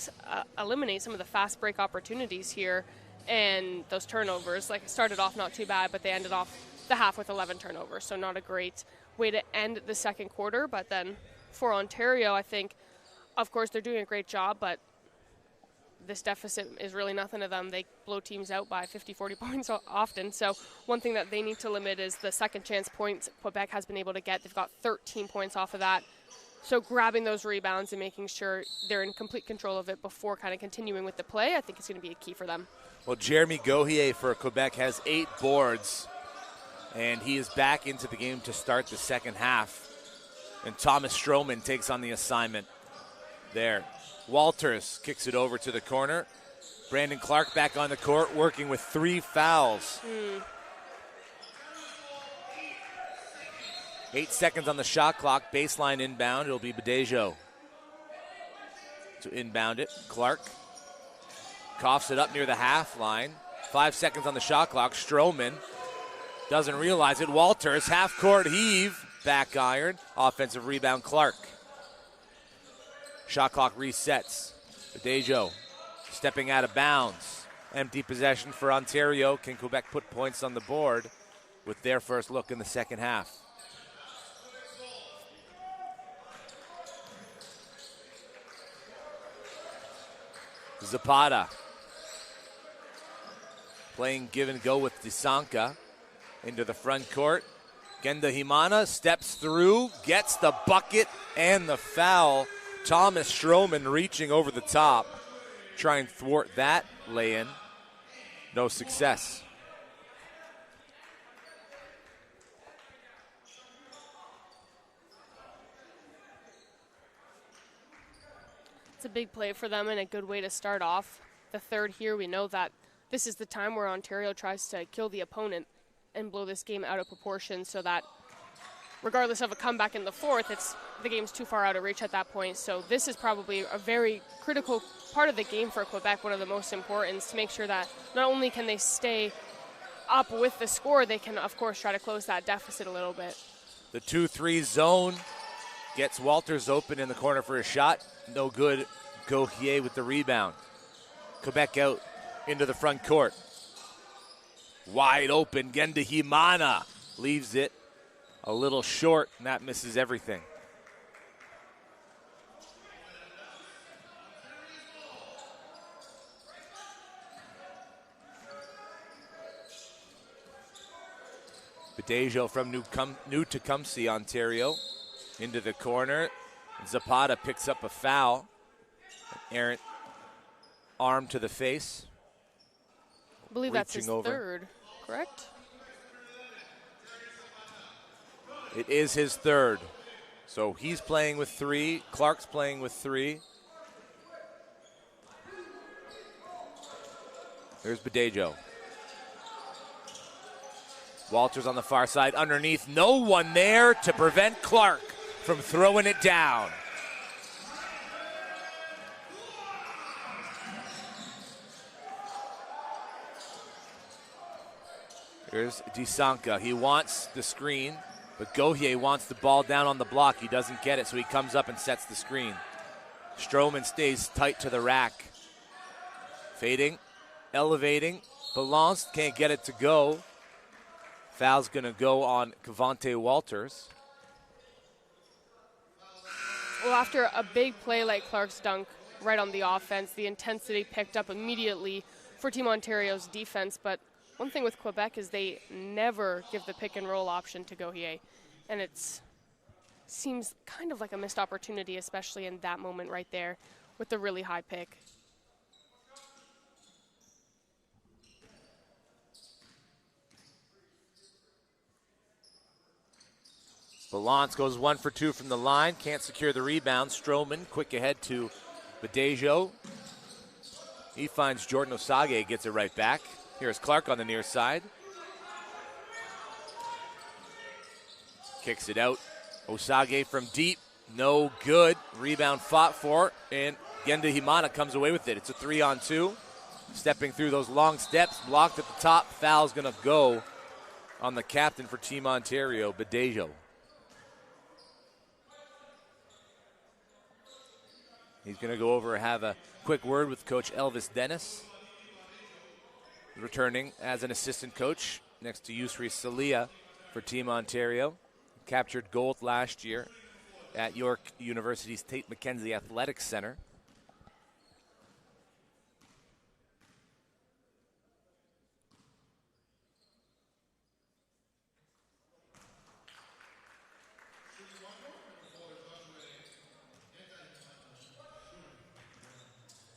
eliminate some of the fast break opportunities here and those turnovers. Like, it started off not too bad, but they ended off the half with 11 turnovers. So not a great way to end the second quarter, but then for Ontario, I think, of course, they're doing a great job, but this deficit is really nothing to them. They blow teams out by 50, 40 points often. So one thing that they need to limit is the second chance points Quebec has been able to get. They've got 13 points off of that. So grabbing those rebounds and making sure they're in complete control of it before kind of continuing with the play, I think is going to be a key for them. Well, Jeremy Gauthier for Quebec has 8 boards, and he is back into the game to start the second half. And Thomas Stroman takes on the assignment there. Walters kicks it over to the corner. Brandon Clark back on the court, working with 3 fouls. 8 seconds on the shot clock. Baseline inbound. It'll be Badejo to inbound it. Clark coughs it up near the half line. 5 seconds on the shot clock. Stroman doesn't realize it. Walters, half court heave. Back iron, offensive rebound, Clark. Shot clock resets. Badejo stepping out of bounds. Empty possession for Ontario. Can Quebec put points on the board with their first look in the second half? Zapata playing give and go with Disanka into the front court. Genda Himana steps through, gets the bucket and the foul. Thomas Stroman reaching over the top, try and thwart that lay-in. No success. It's a big play for them and a good way to start off the third here. We know that this is the time where Ontario tries to kill the opponent and blow this game out of proportion so that regardless of a comeback in the fourth, the game's too far out of reach at that point. So this is probably a very critical part of the game for Quebec, one of the most important, to make sure that not only can they stay up with the score, they can, of course, try to close that deficit a little bit. The 2-3 zone gets Walters open in the corner for a shot. No good. Gauthier with the rebound. Quebec out into the front court. Wide open. Gendahimana leaves it a little short, and that misses everything. Badejo from New Tecumseh, Ontario, into the corner. Zapata picks up a foul. An errant arm to the face. I believe that's his third, correct? It is his third. So he's playing with 3. Clark's playing with 3. There's Badejo. Walters on the far side underneath. No one there to prevent Clark from throwing it down. Here's Disanka. He wants the screen, but Gauthier wants the ball down on the block. He doesn't get it, so he comes up and sets the screen. Stroman stays tight to the rack. Fading, elevating. Balance can't get it to go. Foul's going to go on Cavante Walters. Well, after a big play like Clark's dunk right on the offense, the intensity picked up immediately for Team Ontario's defense. But one thing with Quebec is they never give the pick and roll option to Gauthier. And it seems kind of like a missed opportunity, especially in that moment right there with the really high pick. Balance goes 1 for 2 from the line. Can't secure the rebound. Stroman quick ahead to Badejo. He finds Jordan Osage, gets it right back. Here's Clark on the near side. Kicks it out. Osage from deep. No good. Rebound fought for, and Gendahimana comes away with it. It's a 3-on-2. Stepping through those long steps. Blocked at the top. Foul's going to go on the captain for Team Ontario, Badejo. He's going to go over and have a quick word with Coach Elvis Dennis, returning as an assistant coach next to Yusri Salia for Team Ontario. Captured gold last year at York University's Tate McKenzie Athletics Center.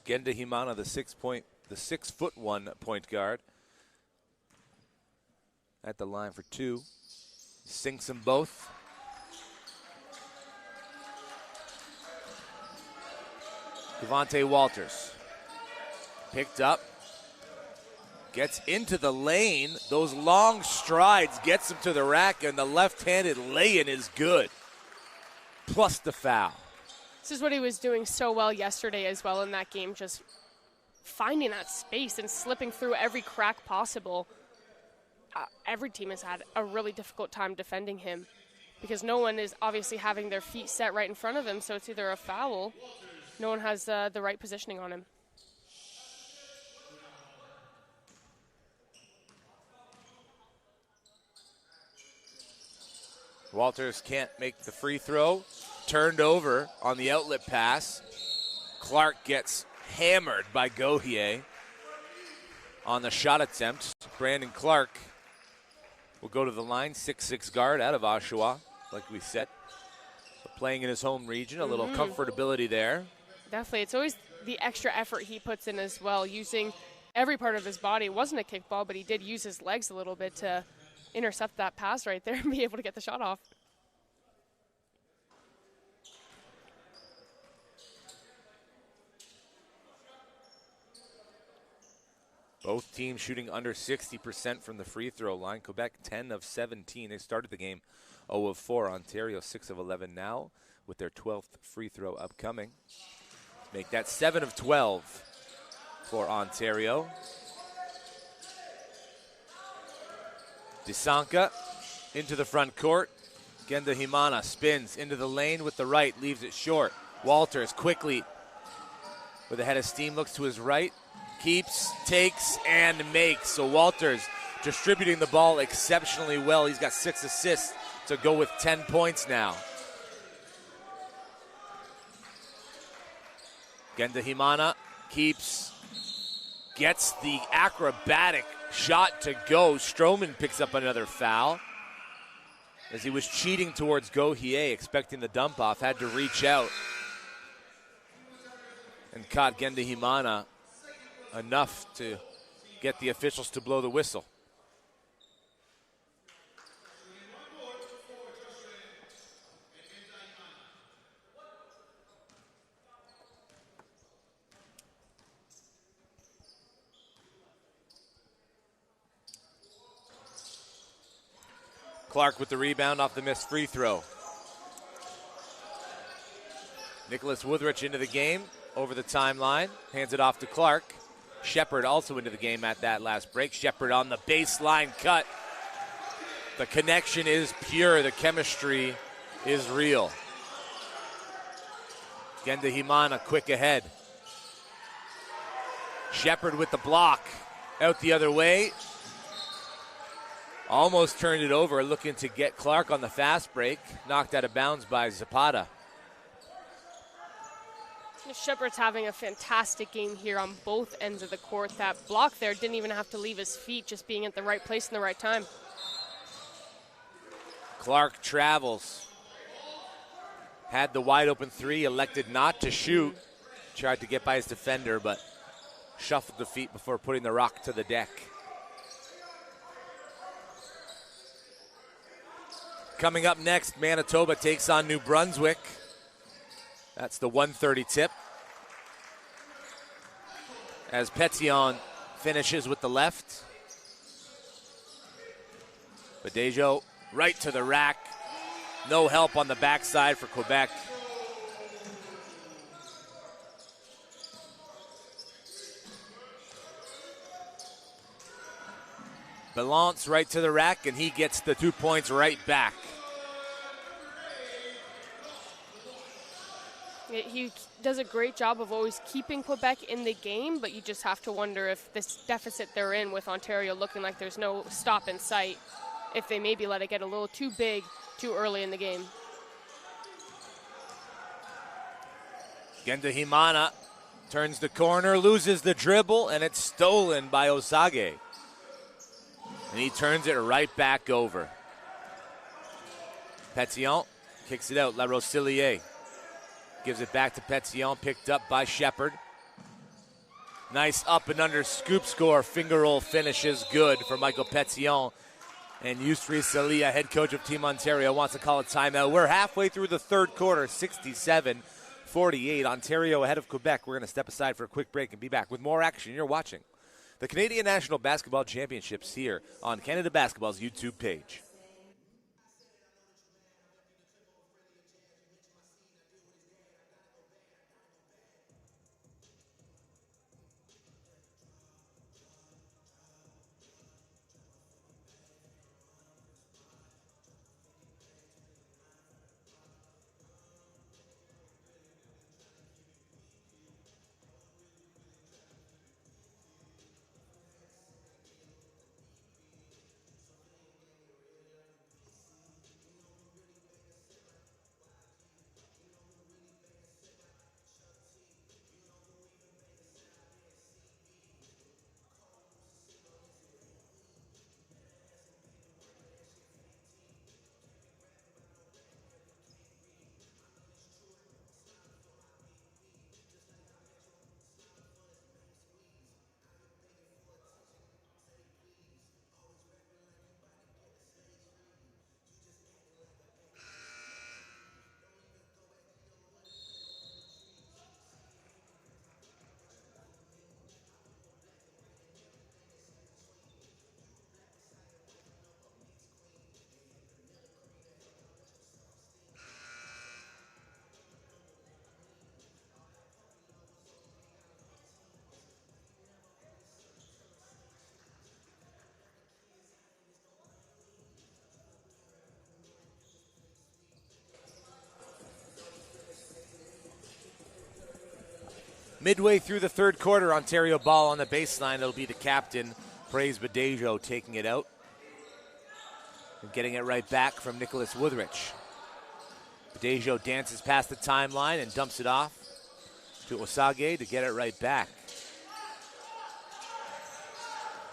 Gendahimana, the 6'1" point guard, at the line for 2. Sinks them both. Cavante Walters picked up, gets into the lane. Those long strides gets him to the rack, and the left-handed lay-in is good. Plus the foul. This is what he was doing so well yesterday as well in that game, just finding that space and slipping through every crack possible. Every team has had a really difficult time defending him because no one is obviously having their feet set right in front of him, so it's either a foul. No one has the right positioning on him. Walters can't make the free throw. Turned over on the outlet pass. Clark gets hammered by Gauthier on the shot attempt. Brandon Clark will go to the line, 6'6" guard out of Oshawa, like we said. So playing in his home region, a little comfortability there. Definitely. It's always the extra effort he puts in as well, using every part of his body. It wasn't a kickball, but he did use his legs a little bit to intercept that pass right there and be able to get the shot off. Both teams shooting under 60% from the free throw line. Quebec 10 of 17. They started the game 0 of 4. Ontario 6 of 11 now with their 12th free throw upcoming. Make that 7 of 12 for Ontario. Desanka into the front court. Genda Himana spins into the lane with the right, leaves it short. Walters quickly with a head of steam, looks to his right, keeps, takes, and makes. So Walters distributing the ball exceptionally well. He's got 6 assists to go with 10 points now. Genda Himana keeps, gets the acrobatic shot to go. Stroman picks up another foul. As he was cheating towards Gohier, expecting the dump off, had to reach out and caught Genda Himana enough to get the officials to blow the whistle. Clark with the rebound off the missed free throw. Nicholas Woodrich into the game over the timeline. Hands it off to Clark. Shepard also into the game at that last break. Shepard on the baseline cut. The connection is pure. The chemistry is real. Genda Himana quick ahead. Shepard with the block. Out the other way. Almost turned it over, looking to get Clark on the fast break. Knocked out of bounds by Zapata. Shepard's having a fantastic game here on both ends of the court. That block there didn't even have to leave his feet, just being at the right place in the right time. Clark travels. Had the wide open three, elected not to shoot. Tried to get by his defender, but shuffled the feet before putting the rock to the deck. Coming up next, Manitoba takes on New Brunswick. That's the 1:30 tip. As Pétion finishes with the left. Badejo right to the rack. No help on the backside for Quebec. Balance right to the rack, and he gets the 2 points right back. He does a great job of always keeping Quebec in the game, but you just have to wonder if this deficit they're in with Ontario looking like there's no stop in sight, if they maybe let it get a little too big too early in the game. Genda Himana turns the corner, loses the dribble, and it's stolen by Osage. And he turns it right back over. Pétion kicks it out. La Rosillier gives it back to Pétion, picked up by Shepard. Nice up and under scoop score. Finger roll finish is good for Michael Pétion. And Yousri Salia, head coach of Team Ontario, wants to call a timeout. We're halfway through the third quarter, 67-48. Ontario ahead of Quebec. We're going to step aside for a quick break and be back with more action. You're watching the Canadian National Basketball Championships here on Canada Basketball's YouTube page. Midway through the third quarter, Ontario ball on the baseline. It'll be the captain, Praise Badejo, taking it out. And getting it right back from Nicholas Woodrich. Badejo dances past the timeline and dumps it off to Osage to get it right back.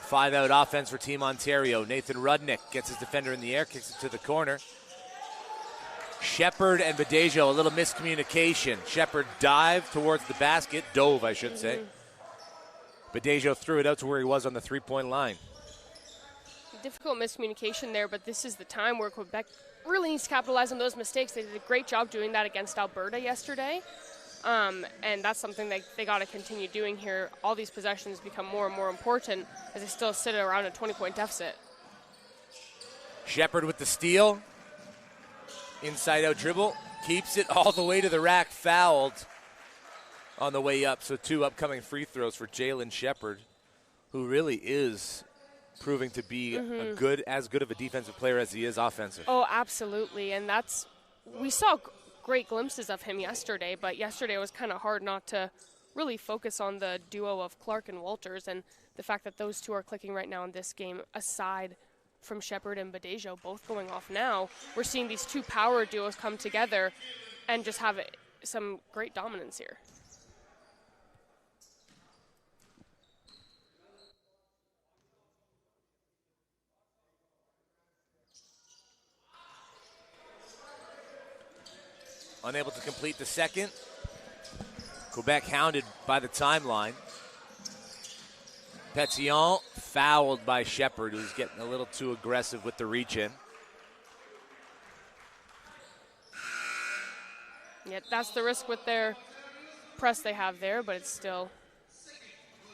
5-out offense for Team Ontario. Nathan Rudnick gets his defender in the air, kicks it to the corner. Shepard and Badejo, a little miscommunication. Shepard dived towards the basket, dove, I should say. Badejo threw it out to where he was on the three-point line. Difficult miscommunication there, but this is the time where Quebec really needs to capitalize on those mistakes. They did a great job doing that against Alberta yesterday, and that's something they got to continue doing here. All these possessions become more and more important as they still sit around a 20-point deficit. Shepard with the steal. Inside-out dribble. Keeps it all the way to the rack. Fouled on the way up. So 2 upcoming free throws for Jalen Shepard, who really is proving to be as good of a defensive player as he is offensive. Oh, absolutely. And we saw great glimpses of him yesterday, but yesterday it was kind of hard not to really focus on the duo of Clark and Walters, and the fact that those two are clicking right now in this game, aside from Shepard and Badejo both going off now. We're seeing these two power duos come together and just have some great dominance here. Unable to complete the second. Quebec hounded by the timeline. Petillon fouled by Shepard, who's getting a little too aggressive with the reach-in. Yeah, that's the risk with their press they have there, but it still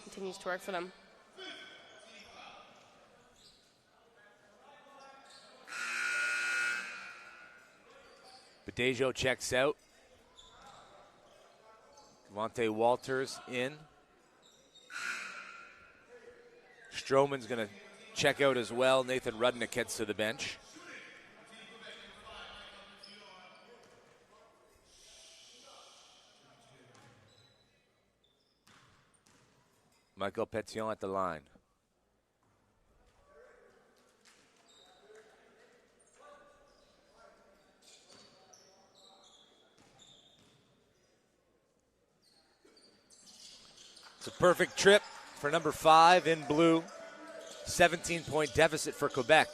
continues to work for them. Badejo checks out. Devontae Walters in. Stroman's going to check out as well. Nathan Rudnick heads to the bench. Michael Petillon at the line. It's a perfect trip for number 5 in blue. 17-point deficit for Quebec.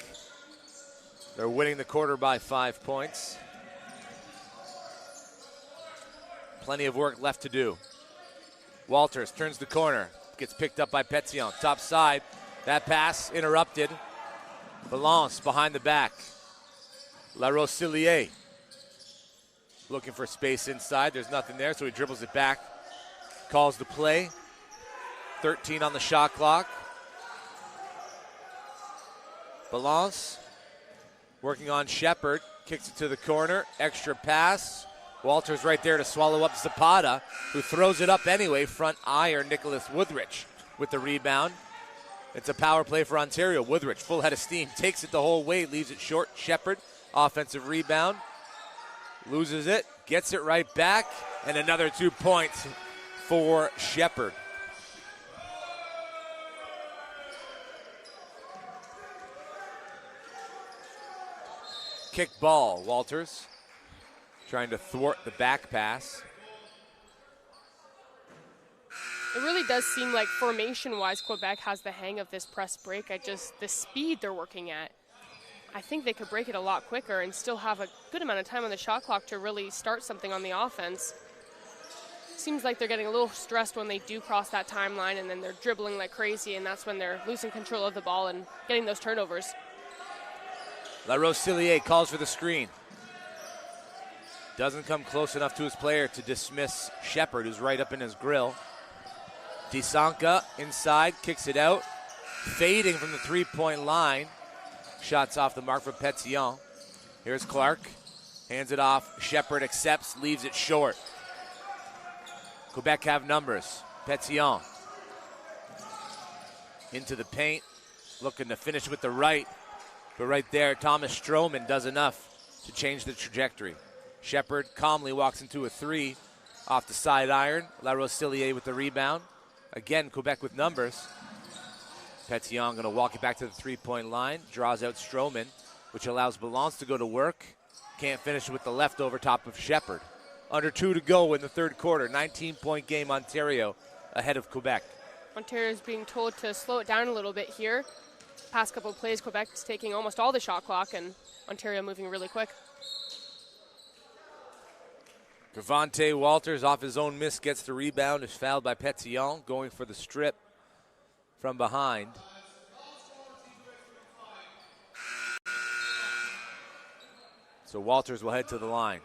They're winning the quarter by 5 points. Plenty of work left to do. Walters turns the corner. Gets picked up by Petillon. Top side. That pass interrupted. Balance behind the back. La Rosillier looking for space inside. There's nothing there, so he dribbles it back. Calls the play. 13 on the shot clock. Balance working on Shepard. Kicks it to the corner. Extra pass. Walters right there to swallow up Zapata, who throws it up anyway. Front iron, Nicholas Woodrich with the rebound. It's a power play for Ontario. Woodrich, full head of steam, takes it the whole way, leaves it short. Shepard, offensive rebound. Loses it, gets it right back, and another 2 points for Shepard. Kick ball, Walters. Trying to thwart the back pass. It really does seem like formation-wise, Quebec has the hang of this press break. The speed they're working at. I think they could break it a lot quicker and still have a good amount of time on the shot clock to really start something on the offense. Seems like they're getting a little stressed when they do cross that timeline, and then they're dribbling like crazy, and that's when they're losing control of the ball and getting those turnovers. La Rosillier calls for the screen. Doesn't come close enough to his player to dismiss Shepard, who's right up in his grill. Disanka inside, kicks it out. Fading from the three-point line. Shots off the mark for Petillon. Here's Clark. Hands it off. Shepard accepts, leaves it short. Quebec have numbers. Petillon. Into the paint. Looking to finish with the right. But right there, Thomas Stroman does enough to change the trajectory. Shepard calmly walks into a three. Off the side iron, La Rosillier with the rebound. Again, Quebec with numbers. Petillon going to walk it back to the three-point line. Draws out Stroman, which allows Balance to go to work. Can't finish with the left over top of Shepard. Under 2 to go in the third quarter. 19-point game, Ontario ahead of Quebec. Ontario's being told to slow it down a little bit here. Past couple of plays, Quebec's taking almost all the shot clock, and Ontario moving really quick. Gervonta Walters off his own miss gets the rebound, is fouled by Petillon, going for the strip from behind. So Walters will head to the line.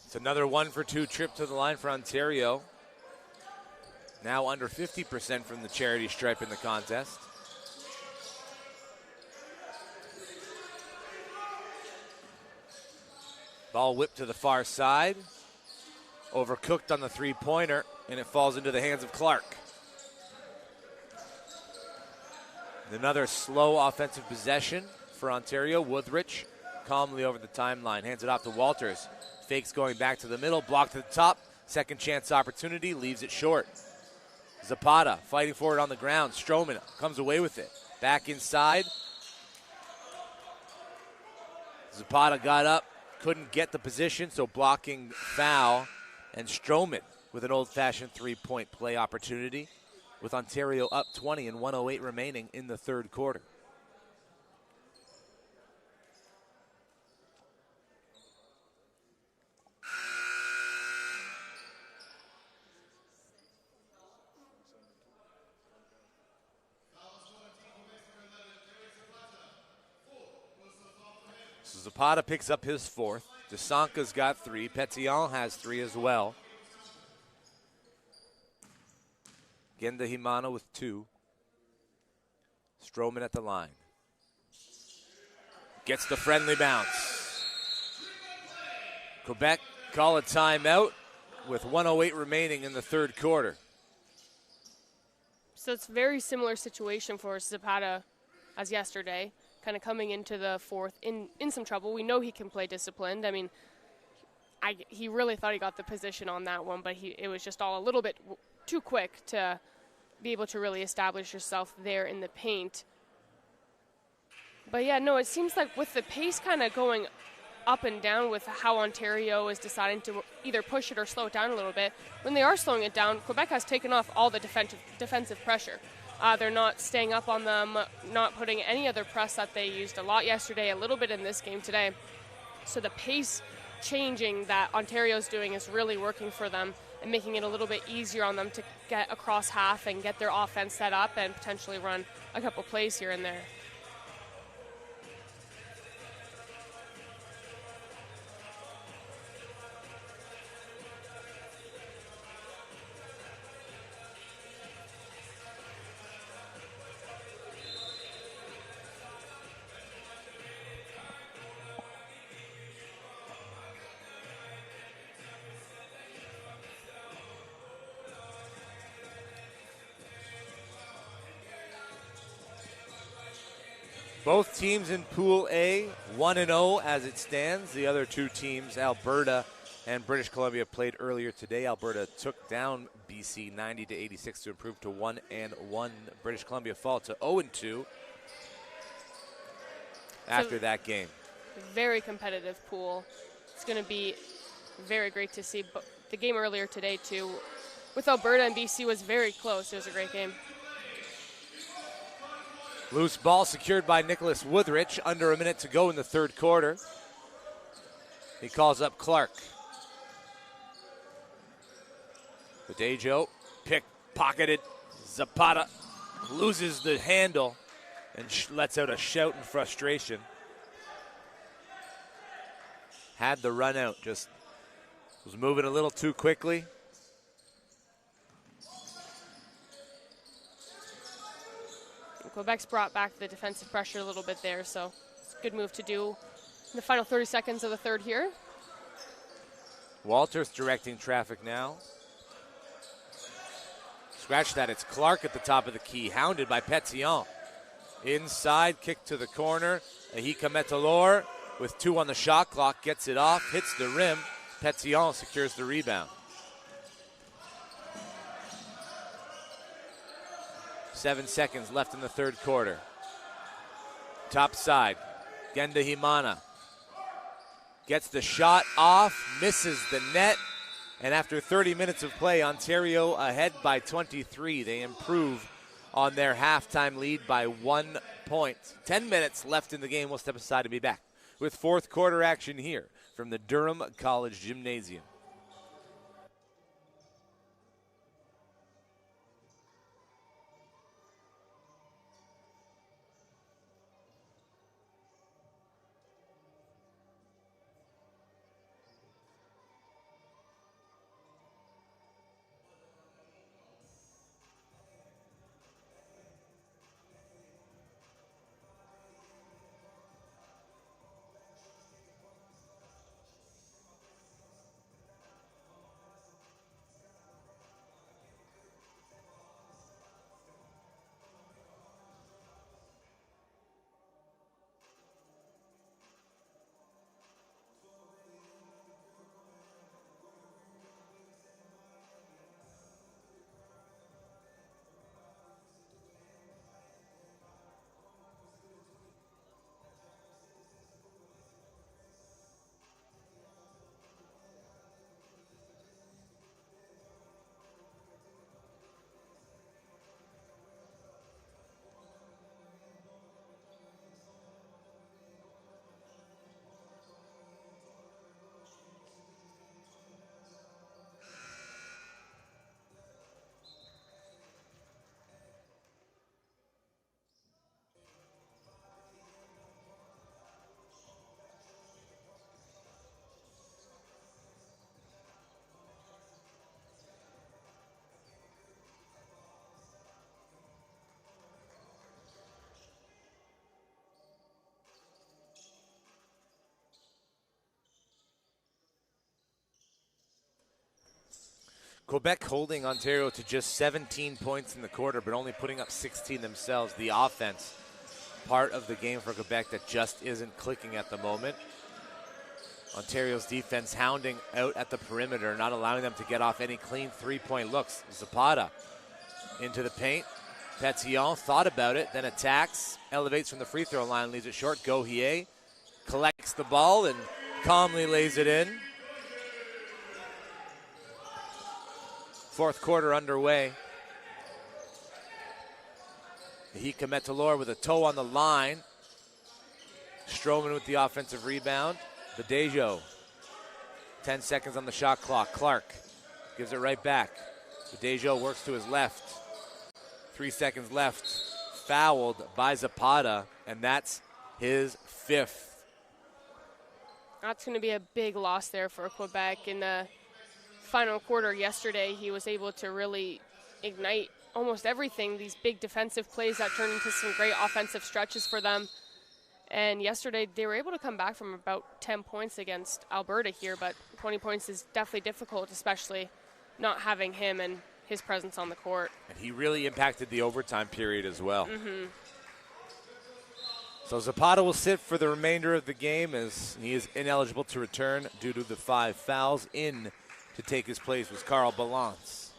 It's another 1-for-2 trip to the line for Ontario. Now under 50% from the charity stripe in the contest. Ball whipped to the far side. Overcooked on the three-pointer, and it falls into the hands of Clark. Another slow offensive possession for Ontario. Woodrich calmly over the timeline, hands it off to Walters. Fakes going back to the middle, blocked to the top. Second chance opportunity, leaves it short. Zapata fighting for it on the ground. Stroman comes away with it. Back inside. Zapata got up, couldn't get the position, so blocking foul. And Stroman with an old-fashioned three-point play opportunity, with Ontario up 20 and 1:08 remaining in the third quarter. Zapata picks up his fourth. Desanka's got 3. Petillon has 3 as well. Genda Himano with 2. Stroman at the line. Gets the friendly bounce. Quebec call a timeout with 1:08 remaining in the third quarter. So it's a very similar situation for Zapata as yesterday. Kind of coming into the fourth in some trouble. We know he can play disciplined. I mean, he really thought he got the position on that one, but it was just all a little bit too quick to be able to really establish yourself there in the paint. But yeah, no, it seems like with the pace kind of going up and down with how Ontario is deciding to either push it or slow it down a little bit, when they are slowing it down, Quebec has taken off all the defensive pressure. They're not staying up on them, not putting any other press that they used a lot yesterday, a little bit in this game today. So the pace changing that Ontario's doing is really working for them and making it a little bit easier on them to get across half and get their offense set up and potentially run a couple plays here and there. Both teams in Pool A, 1-0 as it stands. The other two teams, Alberta and British Columbia, played earlier today. Alberta took down BC 90-86 to improve to 1-1. British Columbia fall to 0-2 after that game. Very competitive pool. It's going to be very great to see. But the game earlier today, too, with Alberta and BC was very close. It was a great game. Loose ball secured by Nicholas Woodrich. Under a minute to go in the third quarter. He calls up Clark. Badejo, pocketed. Zapata loses the handle and lets out a shout in frustration. Had the run out, just Was moving a little too quickly. Quebec's brought back the defensive pressure a little bit there, so it's a good move to do in the final 30 seconds of the third here. Walters directing traffic now. Scratch that, it's Clark at the top of the key, hounded by Petillon. Inside, kick to the corner. Ahika Metalor with 2 on the shot clock, gets it off, hits the rim. Petillon secures the rebound. 7 seconds left in the third quarter. Top side, Genda Himana gets the shot off, misses the net, and after 30 minutes of play, Ontario ahead by 23. They improve on their halftime lead by 1 point. 10 minutes left in the game. We'll step aside and be back with fourth quarter action here from the Durham College Gymnasium. Quebec holding Ontario to just 17 points in the quarter, but only putting up 16 themselves. The offense, part of the game for Quebec that just isn't clicking at the moment. Ontario's defense hounding out at the perimeter, not allowing them to get off any clean three-point looks. Zapata into the paint. Petillon thought about it, then attacks, elevates from the free throw line, leaves it short. Gauthier collects the ball and calmly lays it in. Fourth quarter underway. Ahika Metalor with a toe on the line. Stroman with the offensive rebound. Badejo, 10 seconds on the shot clock. Clark gives it right back. Badejo works to his left. 3 seconds left. Fouled by Zapata, and that's his fifth. That's going to be a big loss there for Quebec. In the final quarter yesterday, he was able to really ignite almost everything. These big defensive plays that turned into some great offensive stretches for them. And yesterday, they were able to come back from about 10 points against Alberta here, but 20 points is definitely difficult, especially not having him and his presence on the court. And he really impacted the overtime period as well. So Zapata will sit for the remainder of the game as he is ineligible to return due to the 5 fouls. In to take his place was Carl Balance.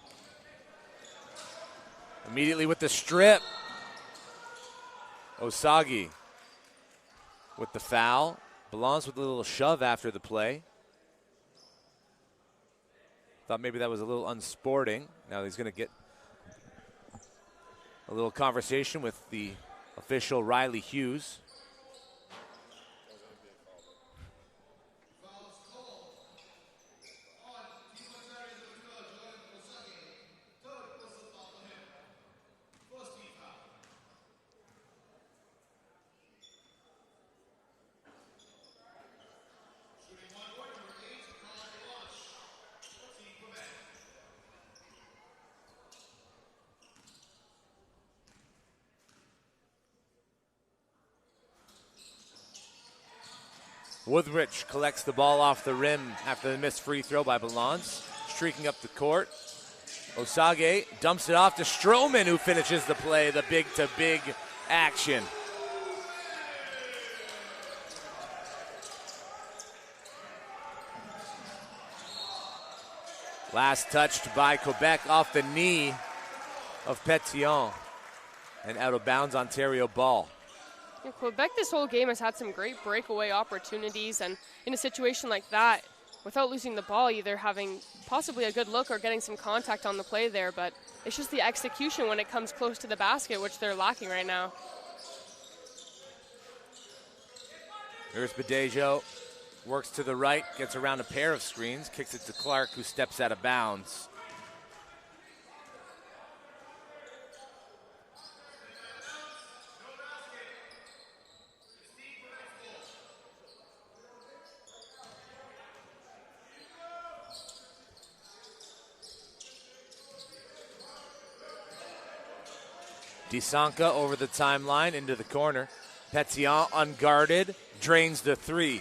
Immediately with the strip, Osagi with the foul. Balance with a little shove after the play. Thought maybe that was a little unsporting. Now he's going to get a little conversation with the official Riley Hughes. Woodrich collects the ball off the rim after the missed free throw by Balance. Streaking up the court. Osage dumps it off to Stroman, who finishes the play, the big-to-big action. Last touched by Quebec off the knee of Petillon. And out of bounds, Ontario ball. Yeah, Quebec this whole game has had some great breakaway opportunities, and in a situation like that, without losing the ball, either having possibly a good look or getting some contact on the play there, but it's just the execution when it comes close to the basket, which they're lacking right now. Here's Badejo, works to the right, gets around a pair of screens, kicks it to Clark, who steps out of bounds. Disanka over the timeline into the corner. Petillon unguarded, drains the three.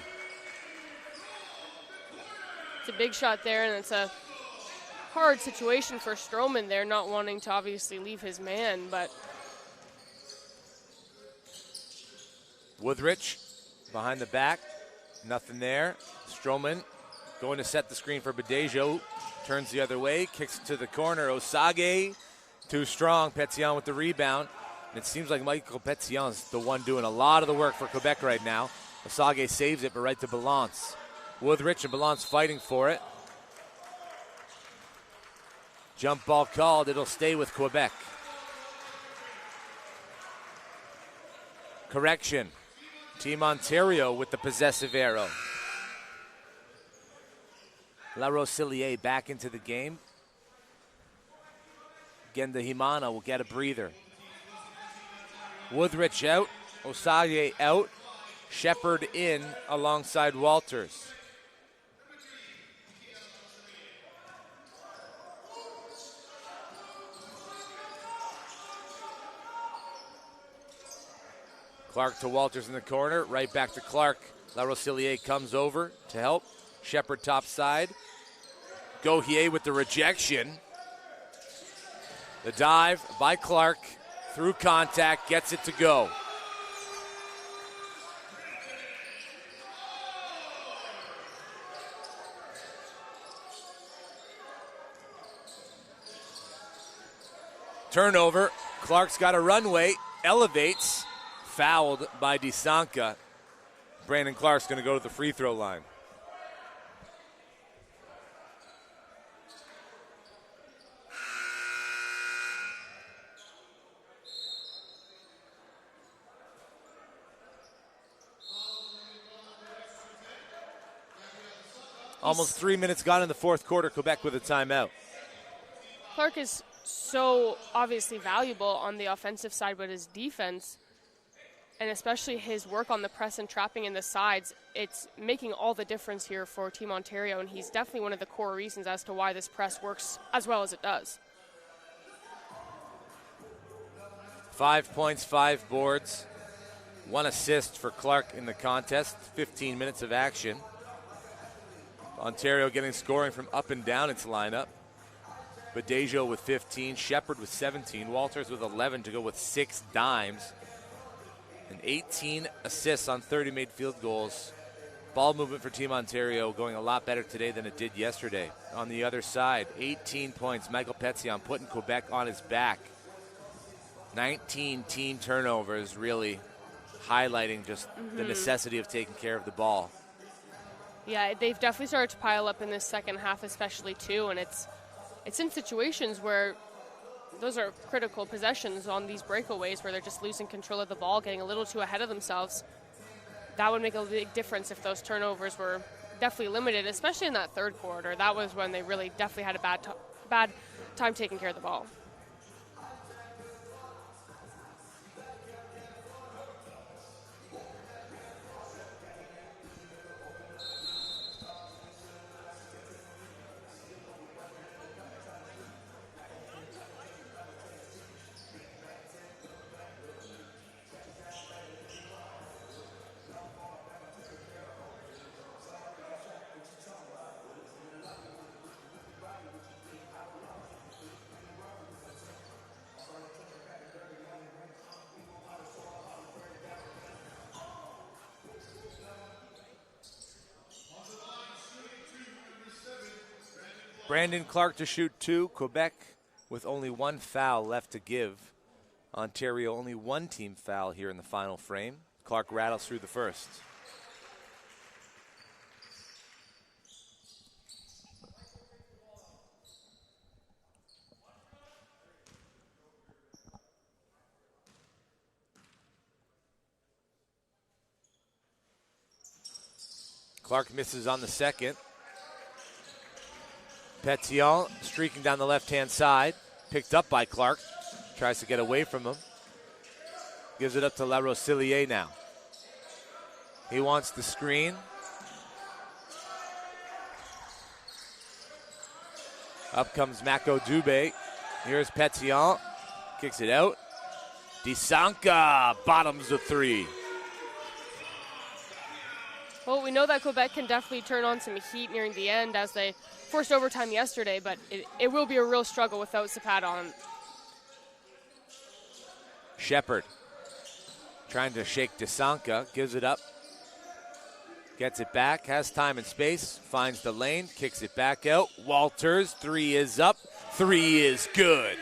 It's a big shot there, and it's a hard situation for Stroman there, not wanting to obviously leave his man, but Woodrich behind the back, nothing there. Stroman going to set the screen for Badejo, turns the other way, kicks it to the corner. Osage, too strong. Petillon with the rebound. And it seems like Michael Petillon's the one doing a lot of the work for Quebec right now. Osage saves it, but right to Balance. Woodrich and Balance fighting for it. Jump ball called. It'll stay with Quebec. Correction. Team Ontario with the possessive arrow. La Rosillier back into the game. Again, the Himana will get a breather. Woodrich out. Osage out. Shepard in alongside Walters. Clark to Walters in the corner. Right back to Clark. La Rosillier comes over to help. Shepard top side. Gauthier with the rejection. The dive by Clark. Through contact. Gets it to go. Turnover. Clark's got a runway. Elevates. Fouled by Disanka. Brandon Clark's going to go to the free throw line. Almost 3 minutes gone in the fourth quarter. Quebec with a timeout. Clark is so obviously valuable on the offensive side, but his defense, and especially his work on the press and trapping in the sides, it's making all the difference here for Team Ontario, and he's definitely one of the core reasons as to why this press works as well as it does. 5 points, 5 boards, 1 assist for Clark in the contest, 15 minutes of action. Ontario getting scoring from up and down its lineup. Badejo with 15, Shepard with 17, Walters with 11 to go with 6 dimes. And 18 assists on 30 made field goals. Ball movement for Team Ontario going a lot better today than it did yesterday. On the other side, 18 points. Michael Petillon putting Quebec on his back. 19 team turnovers, really highlighting just the necessity of taking care of the ball. Yeah, they've definitely started to pile up in this second half especially too, and it's in situations where those are critical possessions on these breakaways where they're just losing control of the ball, getting a little too ahead of themselves. That would make a big difference if those turnovers were definitely limited, especially in that third quarter. That was when they really definitely had a bad time taking care of the ball. Brandon Clark to shoot 2. Quebec with only 1 foul left to give. Ontario only 1 team foul here in the final frame. Clark rattles through the first. Clark misses on the second. Petillon streaking down the left-hand side. Picked up by Clark. Tries to get away from him. Gives it up to La Rosillier now. He wants the screen. Up comes Mako Dubé. Here's Petillon. Kicks it out. Disanka bottoms the 3. Well, we know that Quebec can definitely turn on some heat nearing the end as they forced overtime yesterday, but it will be a real struggle without Zapata on. Shepard trying to shake Disanka, gives it up, gets it back, has time and space, finds the lane, kicks it back out. Walters, 3 is up, 3 is good.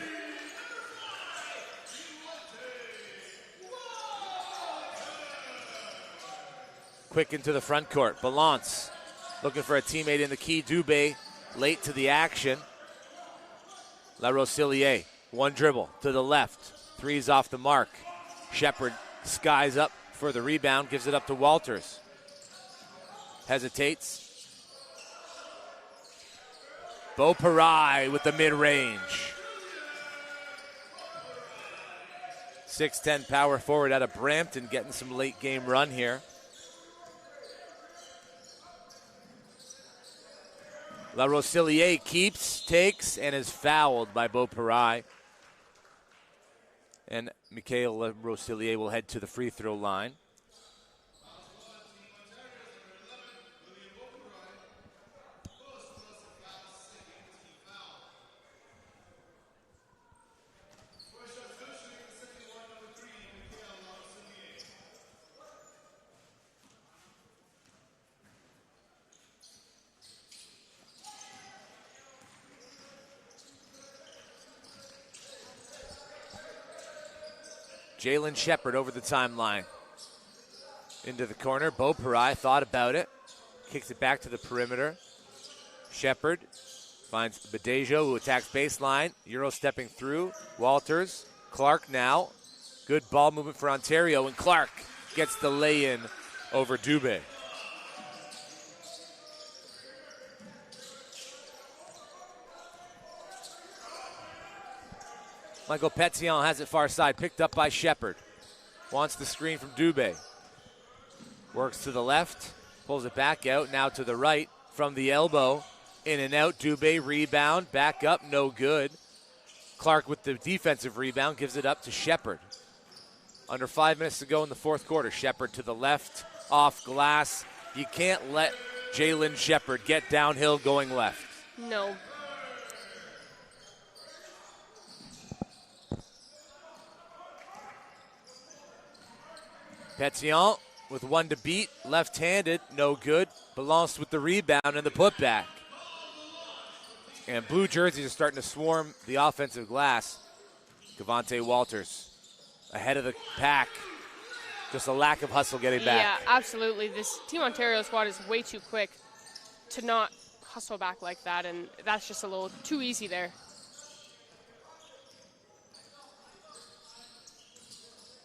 Quick into the front court. Balance looking for a teammate in the key. Dubé late to the action. La Rosillier, 1 dribble to the left. 3's off the mark. Shepard skies up for the rebound, gives it up to Walters. Hesitates. Beauparai with the mid-range. 6'10" power forward out of Brampton, getting some late game run here. La Rosillier keeps, takes, and is fouled by Beauparai. And Mikhail La Rosillier will head to the free throw line. Jalen Shepard over the timeline. Into the corner. Beauparai thought about it. Kicks it back to the perimeter. Shepard finds Badejo, who attacks baseline. Euro stepping through. Walters. Clark now. Good ball movement for Ontario. And Clark gets the lay-in over Dubé. Michael Petillon has it far side, picked up by Shepard. Wants the screen from Dubé. Works to the left, pulls it back out, now to the right. From the elbow, in and out, Dubé, rebound, back up, no good. Clark with the defensive rebound, gives it up to Shepard. Under 5 minutes to go in the fourth quarter. Shepard to the left, off glass. You can't let Jalen Shepard get downhill going left. No. Petillon with 1 to beat, left-handed, no good. Balance with the rebound and the putback. And blue jerseys are starting to swarm the offensive glass. Cavante Walters ahead of the pack. Just a lack of hustle getting back. Yeah, absolutely. This Team Ontario squad is way too quick to not hustle back like that, and that's just a little too easy there.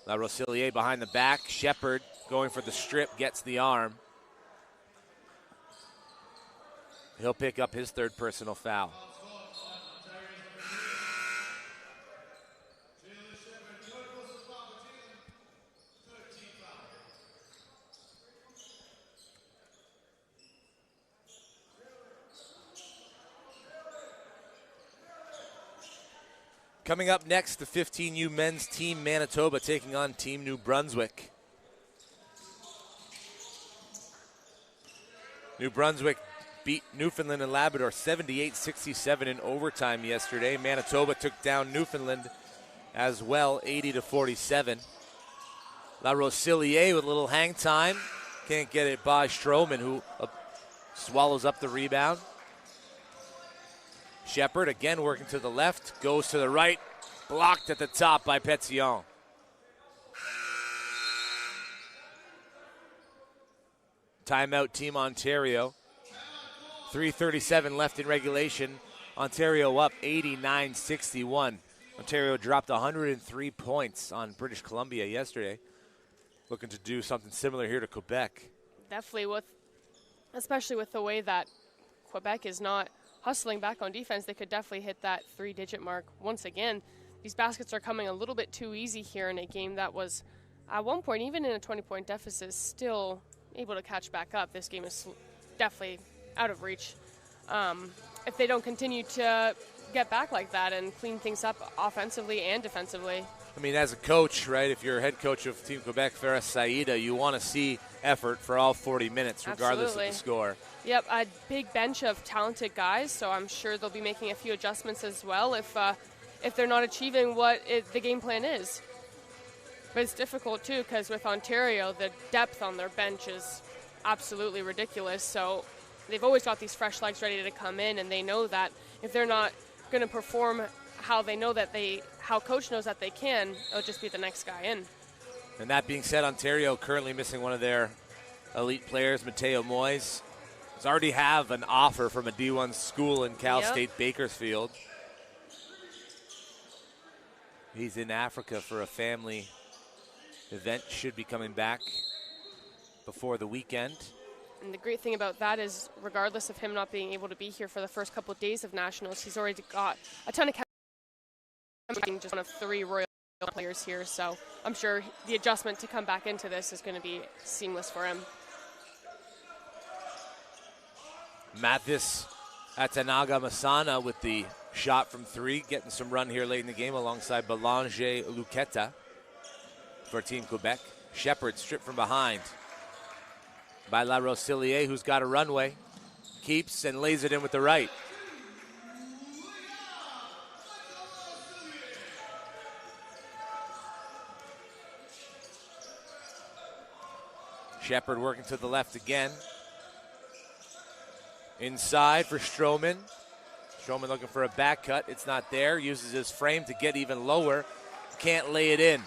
La Rosillier behind the back. Shepard going for the strip, gets the arm. He'll pick up his 3rd personal foul. Coming up next, the 15U men's team Manitoba taking on Team New Brunswick. New Brunswick beat Newfoundland and Labrador 78-67 in overtime yesterday. Manitoba took down Newfoundland as well, 80-47. La Rosillier with a little hang time. Can't get it by Stroman, who swallows up the rebound. Shepard again working to the left, goes to the right, blocked at the top by Petillon. Timeout, Team Ontario. 3:37 left in regulation. Ontario up 89-61. Ontario dropped 103 points on British Columbia yesterday. Looking to do something similar here to Quebec. Definitely, especially with the way that Quebec is not hustling back on defense, they could definitely hit that 3-digit mark once again. These baskets are coming a little bit too easy here in a game that was, at one point, even in a 20-point deficit, still able to catch back up. This game is definitely out of reach. If they don't continue to get back like that and clean things up offensively and defensively. I mean, as a coach, right, if you're head coach of Team Quebec, Ferris Saida, you want to see effort for all 40 minutes, regardless of the score. Yep, a big bench of talented guys, so I'm sure they'll be making a few adjustments as well if they're not achieving what the game plan is. But it's difficult, too, because with Ontario, the depth on their bench is absolutely ridiculous. So they've always got these fresh legs ready to come in, and they know that if they're not going to perform how coach knows that they can, it'll just be the next guy in. And that being said, Ontario currently missing one of their elite players, Mateo Moyes. Does already have an offer from a D1 school in Cal State Bakersfield. He's in Africa for a family event, should be coming back before the weekend. And the great thing about that is, regardless of him not being able to be here for the first couple of days of Nationals, he's already got a ton of being just one of 3 Royal players here. So I'm sure the adjustment to come back into this is going to be seamless for him. Mathis Atanaga Masana with the shot from 3, getting some run here late in the game alongside Belanger Luqueta for Team Quebec. Shepard stripped from behind by La Rosillier, who's got a runway. Keeps and lays it in with the right. Shepard working to the left again. Inside for Stroman. Stroman looking for a back cut. It's not there. Uses his frame to get even lower. Can't lay it in.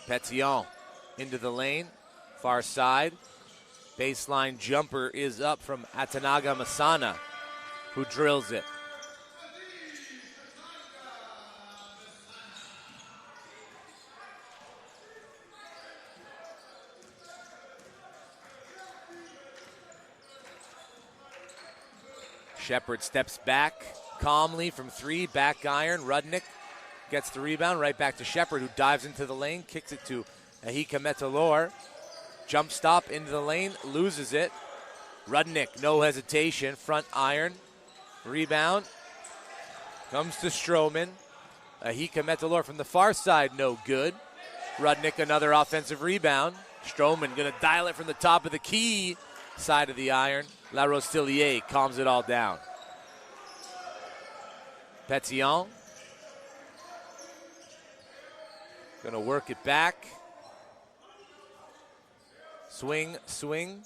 Petillon into the lane. Far side. Baseline jumper is up from Atanaga Masana, who drills it. Shepard steps back calmly from 3, back iron. Rudnick gets the rebound, right back to Shepard, who dives into the lane, kicks it to Ahika Metalor. Jump stop into the lane, loses it. Rudnick, no hesitation, front iron. Rebound comes to Stroman. Ahika Metalor from the far side, no good. Rudnick, another offensive rebound. Stroman gonna dial it from the top of the key side of the iron. La Rosillier calms it all down. Petillon gonna work it back. Swing, swing.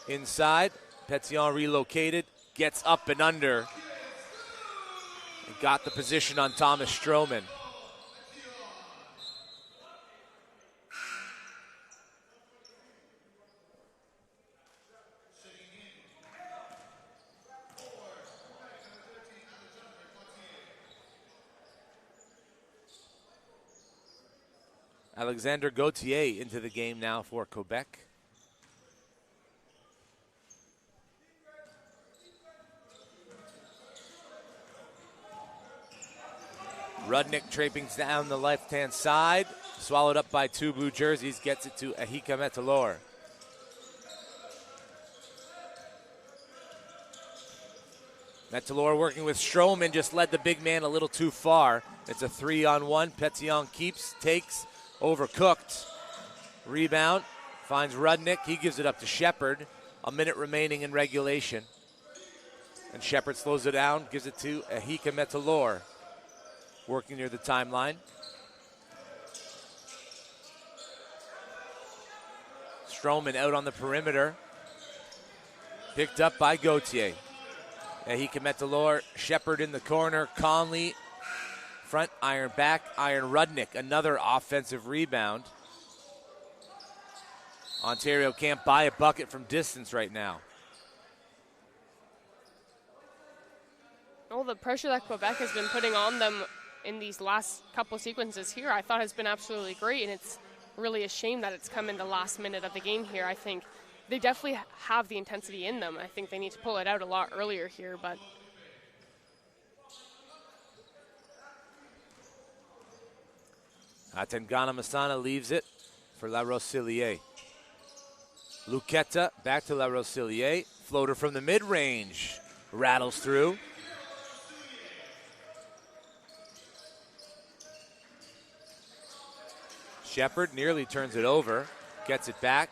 Inside, Petillon relocated, gets up and under. And got the position on Thomas Stroman. Alexander Gauthier into the game now for Quebec. Rudnick traipsing down the left-hand side. Swallowed up by 2 blue jerseys. Gets it to Ahika Metalor. Metalor working with Stroman. Just led the big man a little too far. It's a 3-on-1. Petillon keeps, takes. Overcooked. Rebound. Finds Rudnick. He gives it up to Shepard. A minute remaining in regulation. And Shepard slows it down. Gives it to Ahika Metalor. Working near the timeline. Stroman out on the perimeter. Picked up by Gauthier. He can Metalor, Shepard in the corner, Conley, front iron, back iron, Rudnick, another offensive rebound. Ontario can't buy a bucket from distance right now. Oh, the pressure that Quebec has been putting on them in these last couple sequences here, I thought has been absolutely great, and it's really a shame that it's come in the last minute of the game here. I think they definitely have the intensity in them. I think they need to pull it out a lot earlier here, but Atengana Masana leaves it for La Rosillier. Luqueta back to La Rosillier. Floater from the mid-range. Rattles through. Shepard nearly turns it over. Gets it back.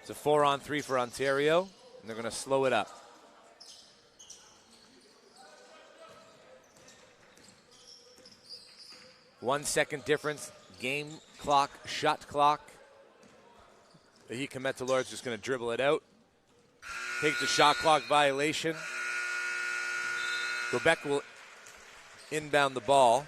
It's a 4-on-3 for Ontario, and they're going to slow it up. One second difference. Game clock, shot clock. Ahika Metalor is just going to dribble it out. Take the shot clock violation. Quebec will inbound the ball.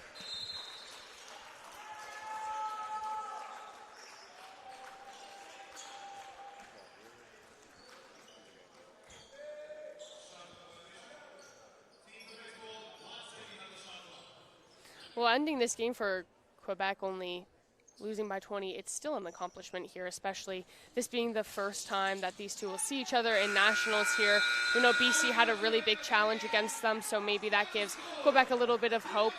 well, ending this game for Quebec only losing by 20, it's still an accomplishment here, especially this being the first time that these two will see each other in nationals here. We know BC had a really big challenge against them, so maybe that gives Quebec a little bit of hope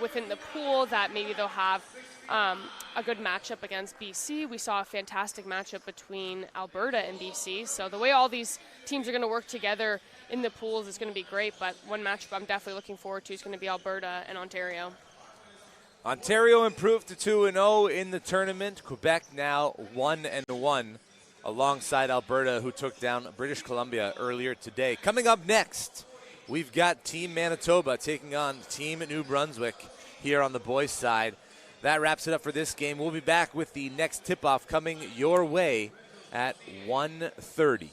within the pool that maybe they'll have a good matchup against BC. We saw a fantastic matchup between Alberta and BC, so the way all these teams are going to work together in the pools is going to be great, but one matchup I'm definitely looking forward to is going to be Alberta and Ontario. Ontario improved to 2-0 in the tournament. Quebec now 1-1 alongside Alberta, who took down British Columbia earlier today. Coming up next, we've got Team Manitoba taking on Team New Brunswick here on the boys' side. That wraps it up for this game. We'll be back with the next tip-off coming your way at 1:30.